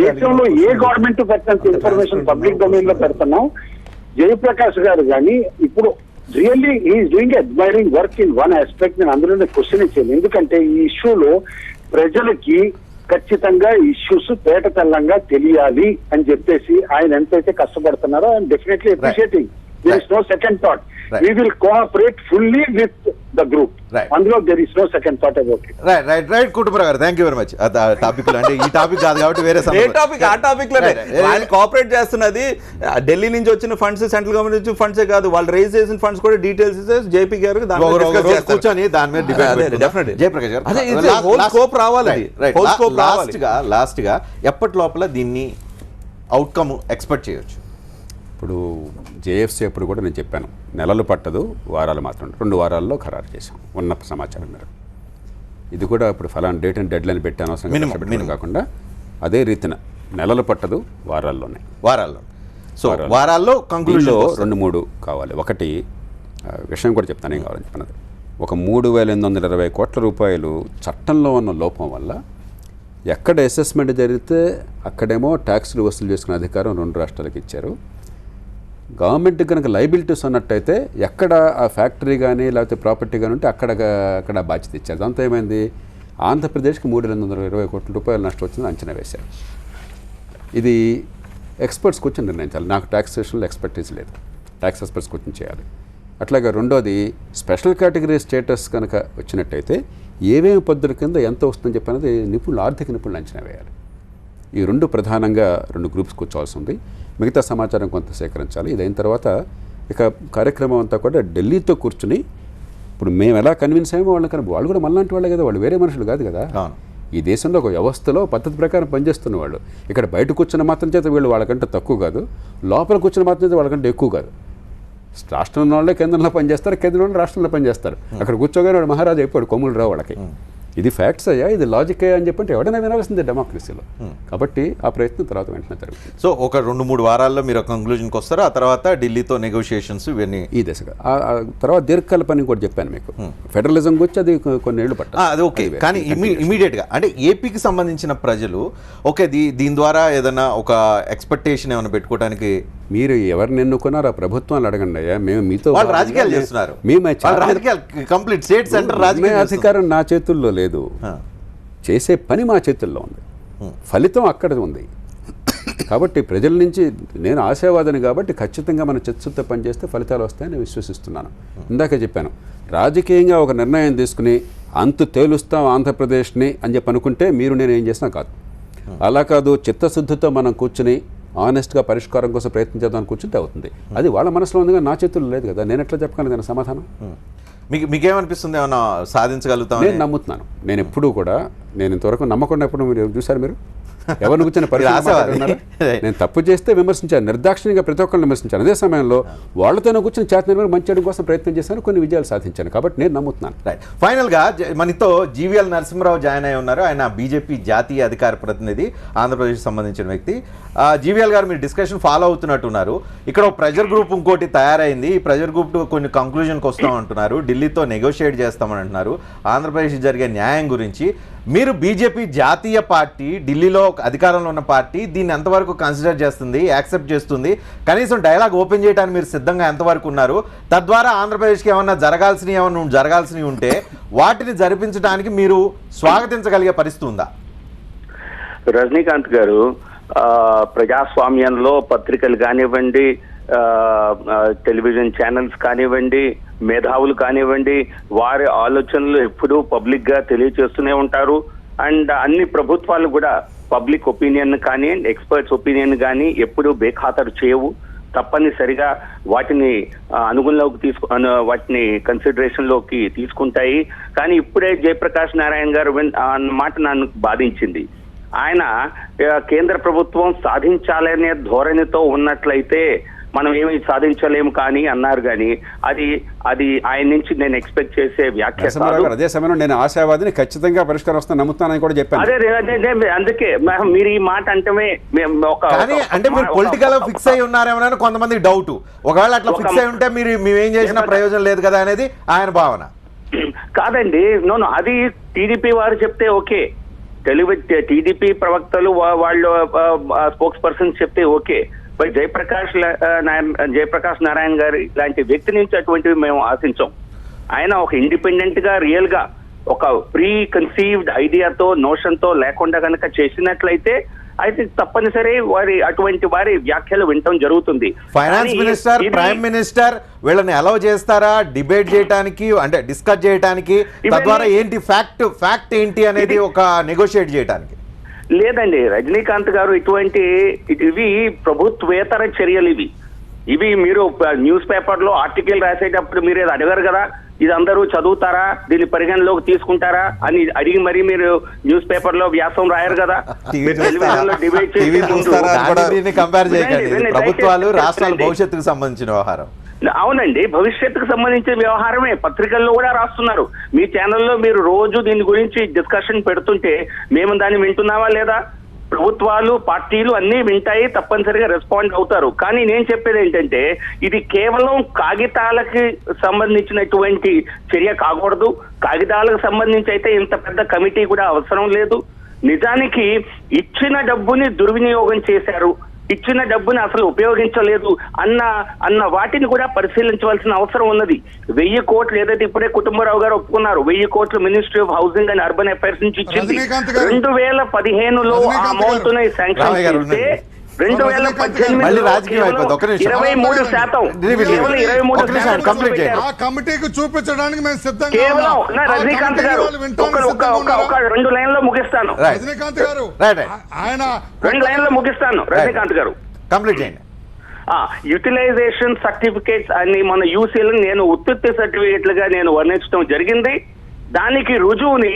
దేశంలో ఏ గవర్నమెంట్ పెట్టినంత ఇన్ఫర్మేషన్ పబ్లిక్ డొమైన్ లో పెడుతున్నాం. జయప్రకాష్ గారు కానీ ఇప్పుడు really is doing admiring work in one aspect. నేను అందులోనే క్వశ్చన్ ఇచ్చాను, ఎందుకంటే ఈ ఇష్యూలో ప్రజలకి ఖచ్చితంగా ఇష్యూస్ తేట తెల్లంగా తెలియాలి అని చెప్పేసి ఆయన ఎంతైతే కష్టపడుతున్నారో I'm definitely appreciating. There is no second thought. We will cooperate fully with the group. అందులో there is no second thought about it. Right Kutumbarao గారు, thank you very much. Topic అంటే ఈ టాపిక్ కాదు కాబట్టి వేరే టాపిక్, ఆ టాపిక్ లోనే ఆయన కోఆపరేట్ చేస్తున్నది. ఢిల్లీ నుంచి వచ్చిన ఫండ్స్, సెంట్రల్ గవర్నమెంట్ నుంచి ఫండ్సే కాదు, వాళ్ళు రేజ్ చేసిన ఫండ్స్ కూడా డీటెయిల్స్ ఇస్తే జేపీ గారు కూర్చొని దాని మీద డిబేట్. జయప్రకాష్ గారు, లాస్ట్ గా ఎప్పటి లోపల దీన్ని అవుట్కమ్ ఎక్స్పెక్ట్ చేయొచ్చు? ఇప్పుడు జేఎఫ్సీ అప్పుడు కూడా నేను చెప్పాను, నెలలు పట్టదు, వారాలు మాత్రం. 2 వారాల్లో ఖరారు చేశాం ఉన్న సమాచారం మేరకు. ఇది కూడా ఇప్పుడు ఫలానా డేట్ అండ్ డెడ్ లైన్ పెట్టాను అవసరం కాకుండా అదే రీతిన నెలలు పట్టదు, వారాల్లో. సో వారాల్లో కంక్లూజన్ 2-3 కావాలి. ఒకటి విషయం కూడా చెప్తాను, ఏం కావాలని చెప్పినది. ఒక 3,820 కోట్ల రూపాయలు చట్టంలో ఉన్న లోపం వల్ల ఎక్కడ అసెస్మెంట్ జరిగితే అక్కడేమో ట్యాక్సులు వసూలు చేసుకునే అధికారం 2 రాష్ట్రాలకు ఇచ్చారు. గవర్నమెంట్ కనుక లైబిలిటీస్ ఉన్నట్టయితే ఎక్కడ ఆ ఫ్యాక్టరీ కానీ లేకపోతే ప్రాపర్టీ కానీ ఉంటే అక్కడ బాధ్యత ఇచ్చారు. దాంతో ఏమైంది, ఆంధ్రప్రదేశ్కి 3,820 కోట్ల రూపాయలు నష్టం వచ్చింది అంచనా వేశారు. ఇది ఎక్స్పర్ట్స్కి వచ్చి నిర్ణయించాలి. నాకు ట్యాక్సేషన్లో ఎక్స్పర్టీస్ లేదు, ట్యాక్స్ ఎక్స్పర్ట్స్కి వచ్చి చేయాలి. అట్లాగే రెండోది స్పెషల్ కేటగిరీ స్టేటస్ కనుక వచ్చినట్టయితే ఏమేమి పద్ధతుల కింద ఎంత వస్తుందని చెప్పినది నిపుణులు, ఆర్థిక నిపుణులు అంచనా వేయాలి. ఈ 2 ప్రధానంగా 2 గ్రూప్స్ కూర్చోవాల్సి ఉంది. మిగతా సమాచారం కొంత సేకరించాలి. ఇదైన తర్వాత ఇక కార్యక్రమం అంతా కూడా ఢిల్లీతో కూర్చుని, ఇప్పుడు మేము ఎలా కన్విన్స్ అయ్యామో వాళ్ళని కనుక, వాళ్ళు కూడా మనలాంటి వాళ్ళే కదా, వాళ్ళు వేరే మనుషులు కాదు కదా. ఈ దేశంలో ఒక వ్యవస్థలో పద్ధతి ప్రకారం పనిచేస్తున్న వాళ్ళు. ఇక్కడ బయట కూర్చున్న మాత్రం చేత వీళ్ళు వాళ్ళకంటే తక్కువ కాదు, లోపల కూర్చున్న మాత్రం చేత వాళ్ళకంటే ఎక్కువ కాదు. రాష్ట్రంలో వాళ్ళే కేంద్రంలో పనిచేస్తారు, కేంద్రంలో రాష్ట్రంలో పనిచేస్తారు. అక్కడ కూర్చోగానే వాడు మహారాజు అయిపోయాడు, కొమ్ములు రావు వాళ్ళకి. ఇది ఫ్యాక్ట్స్ అయ్యా, ఇది లాజిక్ అయ్యా అని చెప్పంటే ఎవడైనా వినాల్సిందే డెమోక్రసీలో. కాబట్టి ఆ ప్రయత్నం తర్వాత వెంటనే జరుగుతుంది. సో ఒక 2-3 వారాల్లో మీరు కంక్లూజన్కి వస్తారు. ఆ తర్వాత ఢిల్లీతో నెగోషియేషన్స్ ఇవన్నీ ఈ దశగా. తర్వాత దీర్ఘకాల పని కూడా చెప్పాను మీకు, ఫెడరలిజం గురించి అది కొన్నేళ్లు పట్టాలి. అది ఓకే, కానీ ఇమీడియట్గా అంటే ఏపీకి సంబంధించిన ప్రజలు ఓకే దీని ద్వారా ఏదైనా ఒక ఎక్స్పెక్టేషన్ ఏమైనా పెట్టుకోవడానికి మీరు ఎవరిని ఎన్నుకున్నారో ఆ ప్రభుత్వాలు అడగండి అయ్యా. మేము మీతో వాళ్ళు రాజకీయాలు చేస్తున్నారు, కంప్లీట్ స్టేట్ సెంటర్ రాజకీయ అధికారం నా చేతుల్లో లేదు. చేసే పని మా చేతుల్లో ఉంది, ఫలితం అక్కడ ఉంది. కాబట్టి ప్రజల నుంచి నేను ఆశావాదిని కాబట్టి ఖచ్చితంగా మనం చిత్తశుద్ధితో పనిచేస్తే ఫలితాలు వస్తాయని విశ్వసిస్తున్నాను. ఇందాకే చెప్పాను, రాజకీయంగా ఒక నిర్ణయం తీసుకుని అంతు తేలుస్తాం ఆంధ్రప్రదేశ్ని అని చెప్పి అనుకుంటే మీరు నేను ఏం చేసినా కాదు. అలా కాదు, చిత్తశుద్ధితో మనం కూర్చుని ఆనెస్ట్గా పరిష్కారం కోసం ప్రయత్నించేద్దాం కూర్చుంటే అవుతుంది. అది వాళ్ళ మనసులో ఉంది, నా చేతుల్లో లేదు కదా, నేను ఎట్లా చెప్పగలను దాని సమాధానం? మీకేమనిపిస్తుంది, ఏమన్నా సాధించగలుగుతాం? నేను నమ్ముతున్నాను. నేను ఎప్పుడూ కూడా, నేను ఇంతవరకు నమ్మకుండా ఎప్పుడు మీరు చూసారు మీరు ఎవరిని కూర్చొని పరిస్థితి నేను తప్పు చేస్తే విమర్శించాను, నిర్దాక్షిణ్యంగా ప్రతి ఒక్కరిని విమర్శించాను. అదే సమయంలో వాళ్ళతోనే కూర్చొని చేతన మంచి చేయడం కోసం ప్రయత్నం చేశాను, కొన్ని విజయాలు సాధించాను. కాబట్టి నేను నమ్ముతున్నాను. రైట్. ఫైనల్గా మనతో జీవీఎల్ నరసింహరావు జాయిన్ అయి ఉన్నారు. ఆయన బీజేపీ జాతీయ అధికార ప్రతినిధి, ఆంధ్రప్రదేశ్కి సంబంధించిన వ్యక్తి. జీవీఎల్ గారు, మీరు డిస్కషన్ ఫాలో అవుతున్నట్టున్నారు. ఇక్కడ ఒక ప్రెజర్ గ్రూప్ ఇంకోటి తయారైంది. ఈ ప్రెజర్ గ్రూప్ కొన్ని కంక్లూజన్కి వస్తామంటున్నారు, ఢిల్లీతో నెగోషియేట్ చేస్తామని అంటున్నారు ఆంధ్రప్రదేశ్ జరిగే న్యాయం గురించి. మీరు బీజేపీ జాతీయ పార్టీ, ఢిల్లీలో అధికారంలో ఉన్న పార్టీ, దీన్ని ఎంతవరకు కన్సిడర్ చేస్తుంది, యాక్సెప్ట్ చేస్తుంది? కనీసం డైలాగ్ ఓపెన్ చేయడానికి మీరు సిద్ధంగా ఎంతవరకు ఉన్నారు? తద్వారా ఆంధ్రప్రదేశ్కి ఏమన్నా జరగాల్సినవి ఉంటే వాటిని జరిపించడానికి మీరు స్వాగతించగలిగే పరిస్థితి ఉందా? రజనీకాంత్ గారు, ప్రజాస్వామ్యంలో పత్రికలు కానివ్వండి, టెలివిజన్ ఛానల్స్ కానివ్వండి, మేధావులు కానివ్వండి, వారి ఆలోచనలు ఎప్పుడూ పబ్లిక్ గా తెలియజేస్తూనే ఉంటారు. అండ్ అన్ని ప్రభుత్వాలు కూడా పబ్లిక్ ఒపీనియన్ కానీ, ఎక్స్పర్ట్స్ ఒపీనియన్ కానీ ఎప్పుడూ బేఖాతరు చేయవు. తప్పనిసరిగా వాటిని వాటిని కన్సిడరేషన్ లోకి తీసుకుంటాయి. కానీ ఇప్పుడే జయప్రకాష్ నారాయణ గారు అన్న మాట నన్ను బాధించింది. ఆయన కేంద్ర ప్రభుత్వం సాధించాలనే ధోరణితో ఉన్నట్లయితే మనం ఏమి సాధించలేము కానీ అన్నారు. కానీ అది ఆయన నుంచి నేను ఎక్స్పెక్ట్ చేసే వ్యాఖ్య కాదు. అదే సమయంలో నేను ఆశావాదిని, ఖచ్చితంగా పరిష్కారం వస్తుందని నమ్ముతానని కూడా చెప్పాను. అదే అందుకే మీరు ఈ మాట అంటే అంటే మీరు పొలిటికల్ ఫిక్స్ అయి ఉన్నారేమో కొంతమంది డౌట్. ఒకవేళ అట్లా ఫిక్స్ అయి ఉంటే మేమేం చేసినా ప్రయోజనం లేదు కదా అనేది ఆయన భావన. కాదండి, అది టీడీపీ వారు చెప్తే ఓకే, టీడీపీ ప్రవక్తలు వాళ్ళు స్పోక్స్ పర్సన్స్ చెప్తే ఓకే. బట్ జయప్రకాష్ నారాయణ గారి లాంటి వ్యక్తి నుంచి అటువంటివి మేము ఆశించాం. ఆయన ఒక ఇండిపెండెంట్ గా, రియల్ గా, ఒక ప్రీ కన్సీవ్డ్ ఐడియాతో, నోషన్తో లేకుండా కనుక చేసినట్లయితే అయితే తప్పనిసరి అటువంటి వారి వ్యాఖ్యలు వినటం జరుగుతుంది. ఫైనాన్స్ మినిస్టర్, ప్రైమ్ మినిస్టర్ వీళ్ళని అలౌ చేస్తారా డిబేట్ చేయడానికి, అంటే డిస్కస్ చేయడానికి? తద్వారా ఏంటి ఫ్యాక్ట్ ఏంటి అనేది ఒక నెగోషియేట్ చేయడానికి? లేదండి రజనీకాంత్ గారు, ఇవి ప్రభుత్వేతర చర్యలు. ఇవి మీరు న్యూస్ పేపర్ లో ఆర్టికల్ రాసేటప్పుడు మీరు ఏది అడగారు కదా, ఇది అందరూ చదువుతారా, దీన్ని పరిగణలోకి తీసుకుంటారా అని అడిగి మరి మీరు న్యూస్ పేపర్ లో వ్యాసం రాయరు కదా. టెలివిజన్ లో డిబేట్ ప్రభుత్వాలు రాష్ట్రాల భవిష్యత్తుకు సంబంధించిన వ్యవహారం. అవునండి, భవిష్యత్తుకు సంబంధించిన వ్యవహారమే పత్రికల్లో కూడా రాస్తున్నారు. మీ ఛానల్లో మీరు రోజు దీని గురించి డిస్కషన్ పెడుతుంటే మేము దాన్ని వింటున్నావా లేదా? ప్రభుత్వాలు, పార్టీలు అన్నీ వింటాయి, తప్పనిసరిగా రెస్పాండ్ అవుతారు. కానీ నేను చెప్పేది ఏంటంటే ఇది కేవలం కాగితాలకి సంబంధించినటువంటి చర్య కాకూడదు. కాగితాలకు సంబంధించి అయితే ఇంత పెద్ద కమిటీ కూడా అవసరం లేదు. నిజానికి ఇచ్చిన డబ్బుని దుర్వినియోగం చేశారు, ఇచ్చిన డబ్బుని అసలు ఉపయోగించలేదు అన్న వాటిని కూడా పరిశీలించవలసిన అవసరం ఉన్నది. 1000 కోట్లు ఏదైతే ఇప్పుడే కుటుంబరావు గారు ఒప్పుకున్నారు, 1000 కోట్లు ministry of housing and urban affairs నుంచి ఇచ్చింది. 2015లో ఆ అమౌంట్ ని శాంక్షన్ చేస్తే 23% చూపించడానికి మేము సిద్ధంగా రజనీకాంత్ గారు ఒక 2 లైన్లో ముగిస్తాను. రజనీకాంత్ గారు ఆయన 2 లైన్లో ముగిస్తాను. రజనీకాంత్ గారు కంప్లీట్ చేయండి. యూటిలైజేషన్ సర్టిఫికేట్స్ అని మన యూసీలను నేను ఉత్పత్తి సర్టిఫికేట్లుగా నేను వర్ణించడం జరిగింది. దానికి రుజువుని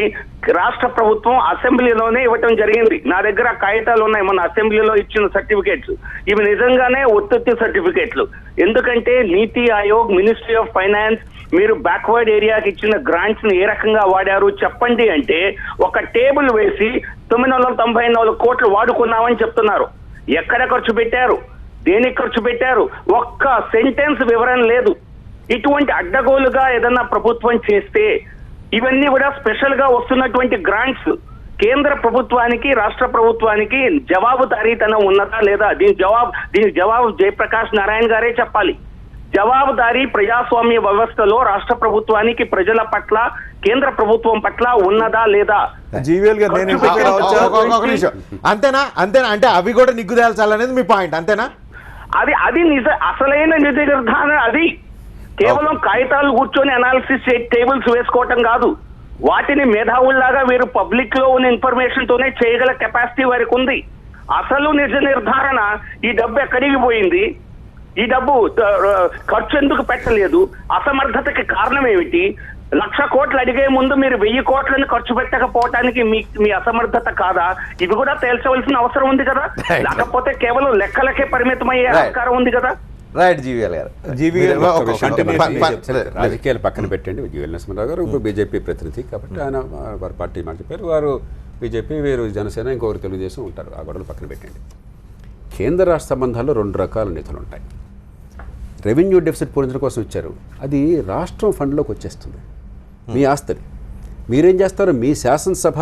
రాష్ట్ర ప్రభుత్వం అసెంబ్లీలోనే ఇవ్వటం జరిగింది. నా దగ్గర కాగితాలు ఉన్నాయి, మన అసెంబ్లీలో ఇచ్చిన సర్టిఫికేట్స్. ఇవి నిజంగానే ఉత్పత్తి సర్టిఫికేట్లు. ఎందుకంటే నీతి ఆయోగ్, మినిస్ట్రీ ఆఫ్ ఫైనాన్స్ మీరు బ్యాక్వర్డ్ ఏరియాకి ఇచ్చిన గ్రాంట్స్ ని ఏ రకంగా వాడారు చెప్పండి అంటే ఒక టేబుల్ వేసి 994 కోట్లు వాడుకున్నామని చెప్తున్నారు. ఎక్కడ ఖర్చు పెట్టారు, దేనికి ఖర్చు పెట్టారు, ఒక్క సెంటెన్స్ వివరణ లేదు. ఇటువంటి అడ్డగోలుగా ఏదన్నా ప్రభుత్వం చేస్తే ఇవన్నీ కూడా స్పెషల్ గా వస్తున్నటువంటి గ్రాంట్స్ కేంద్ర ప్రభుత్వానికి, రాష్ట్ర ప్రభుత్వానికి జవాబుదారీతనం ఉన్నదా లేదా? దీని జవాబు జయప్రకాష్ నారాయణ గారే చెప్పాలి. జవాబుదారీ ప్రజాస్వామ్య వ్యవస్థలో రాష్ట్ర ప్రభుత్వానికి ప్రజల పట్ల కేంద్ర ప్రభుత్వం పట్ల ఉన్నదా లేదా? జీవీఎల్ గారు నేను ఇంటికి రావచ్చా? ఒక నిమిషం. అంతేనా అంటే అవి కూడా నిగ్గు తేల్చాలనేది మీ పాయింట్, అంతేనా? అది అసలైన నిజ నిర్ధారణ. అది కేవలం కాగితాలు కూర్చొని అనాలిసిస్ టేబుల్స్ వేసుకోవటం కాదు. వాటిని మేధావుల్లాగా వీరు పబ్లిక్ లో ఉన్న ఇన్ఫర్మేషన్ తోనే చేయగల కెపాసిటీ వారికి ఉంది. అసలు నిజ నిర్ధారణ ఈ డబ్బు ఎక్కడికి పోయింది, ఈ డబ్బు ఖర్చు ఎందుకు పెట్టలేదు, అసమర్థతకి కారణం ఏమిటి, 1,00,000 కోట్లు అడిగే ముందు మీరు 1000 కోట్లను ఖర్చు పెట్టకపోవటానికి మీ అసమర్థత కాదా? ఇవి కూడా తేల్చవలసిన అవసరం ఉంది కదా. లేకపోతే కేవలం లెక్కలకే పరిమితమయ్యే ఆస్కారం ఉంది కదా. రైట్ జీవీఎల్ గారు. రాజకీయాలు పక్కన పెట్టండి. జీవీఎల్ నరసింహారావు గారు ఇప్పుడు బీజేపీ ప్రతినిధి కాబట్టి ఆయన వారి పార్టీ మాట చెప్పారు. వారు బీజేపీ, వీరు జనసేన, ఇంకొకరు తెలుగుదేశం ఉంటారు. ఆ గొడవలు పక్కన పెట్టండి. కేంద్ర రాష్ట్ర సంబంధాల్లో 2 రకాల నిధులు ఉంటాయి. రెవెన్యూ డెఫిసిట్ పూరించడం కోసం ఇచ్చారు, అది రాష్ట్రం ఫండ్లోకి వచ్చేస్తుంది. మీ ఆస్తిని మీరేం చేస్తారు, మీ శాసనసభ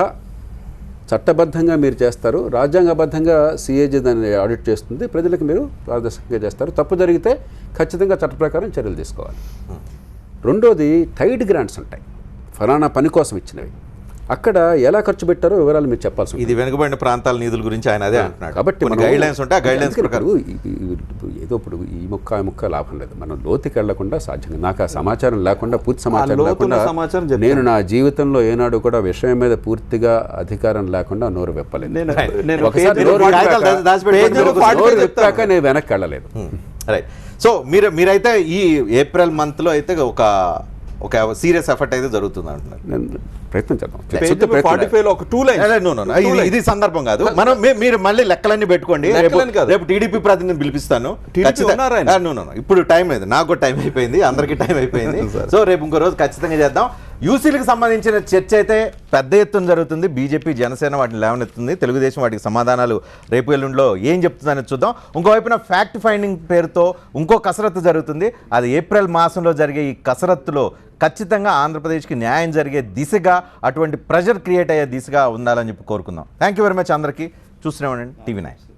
చట్టబద్ధంగా మీరు చేస్తారు, రాజ్యాంగబద్ధంగా సిఏజీ దాన్ని ఆడిట్ చేస్తుంది, ప్రజలకు మీరు పారదర్శకంగా చేస్తారు. తప్పు జరిగితే ఖచ్చితంగా చట్ట ప్రకారం చర్యలు తీసుకోవాలి. రెండోది టైడ్ గ్రాంట్స్ ఉంటాయి, ఫలానా పని కోసం ఇచ్చినవి. అక్కడ ఎలా ఖర్చు పెట్టారో వివరాలు మీరు చెప్పాల్సి ఉంటుంది. ఇది వెనుకబడిన ప్రాంతాల నిధుల గురించి ఆయన అదే అంటున్నాడు. కాబట్టి గైడ్ లైన్స్ ఉంటాయి, ఆ గైడ్ లైన్స్ ప్రకారం ఏదో ఇప్పుడు ఈ ముక్క లాభం లేదు. మనం లోతుకి వెళ్లకుండా సాధ్యంగా నాకు ఆ సమాచారం లేకుండా, పూర్తి సమాచారం లేకుండా, నేను నా జీవితంలో ఏనాడు కూడా విషయం మీద పూర్తిగా అధికారం లేకుండా నోరు విప్పలేదు. విప్పాక నేను వెనక్కి వెళ్ళలేదు. రైట్. సో మీరైతే ఈ ఏప్రిల్ మంత్లో అయితే ఒక సీరియస్ ఎఫర్ట్ అయితే జరుగుతుంది అంటున్నారు. ప్రయత్నం చేద్దాం. 45 లో ఒక 2 లైన్స్. ఇది సందర్భం కాదు. మనం మీరు మళ్ళీ లెక్కలన్నీ పెట్టుకోండి. రేపు టీడీపీ ప్రతినిధిని పిలిపిస్తాను. ఇప్పుడు టైం లేదు, నాకు కూడా టైం అయిపోయింది, అందరికీ టైం అయిపోయింది. సో రేపు ఇంకో రోజు ఖచ్చితంగా చేద్దాం. యూసీలకు సంబంధించిన చర్చ అయితే పెద్ద ఎత్తున జరుగుతుంది. బీజేపీ, జనసేన వాటిని లేవనెత్తుంది. తెలుగుదేశం వాటికి సమాధానాలు రేపు ఎల్లుండిలో ఏం చెప్తుందని చూద్దాం. ఇంకోవైపున ఫ్యాక్ట్ ఫైండింగ్ పేరుతో ఇంకో కసరత్తు జరుగుతుంది. అది ఏప్రిల్ మాసంలో జరిగే ఈ కసరత్తులో ఖచ్చితంగా ఆంధ్రప్రదేశ్కి న్యాయం జరిగే దిశగా, అటువంటి ప్రెషర్ క్రియేట్ అయ్యే దిశగా ఉండాలని చెప్పి కోరుకుందాం. థ్యాంక్ యూ వెరీ మచ్ అందరికీ. చూస్తూనే ఉండండి TV9.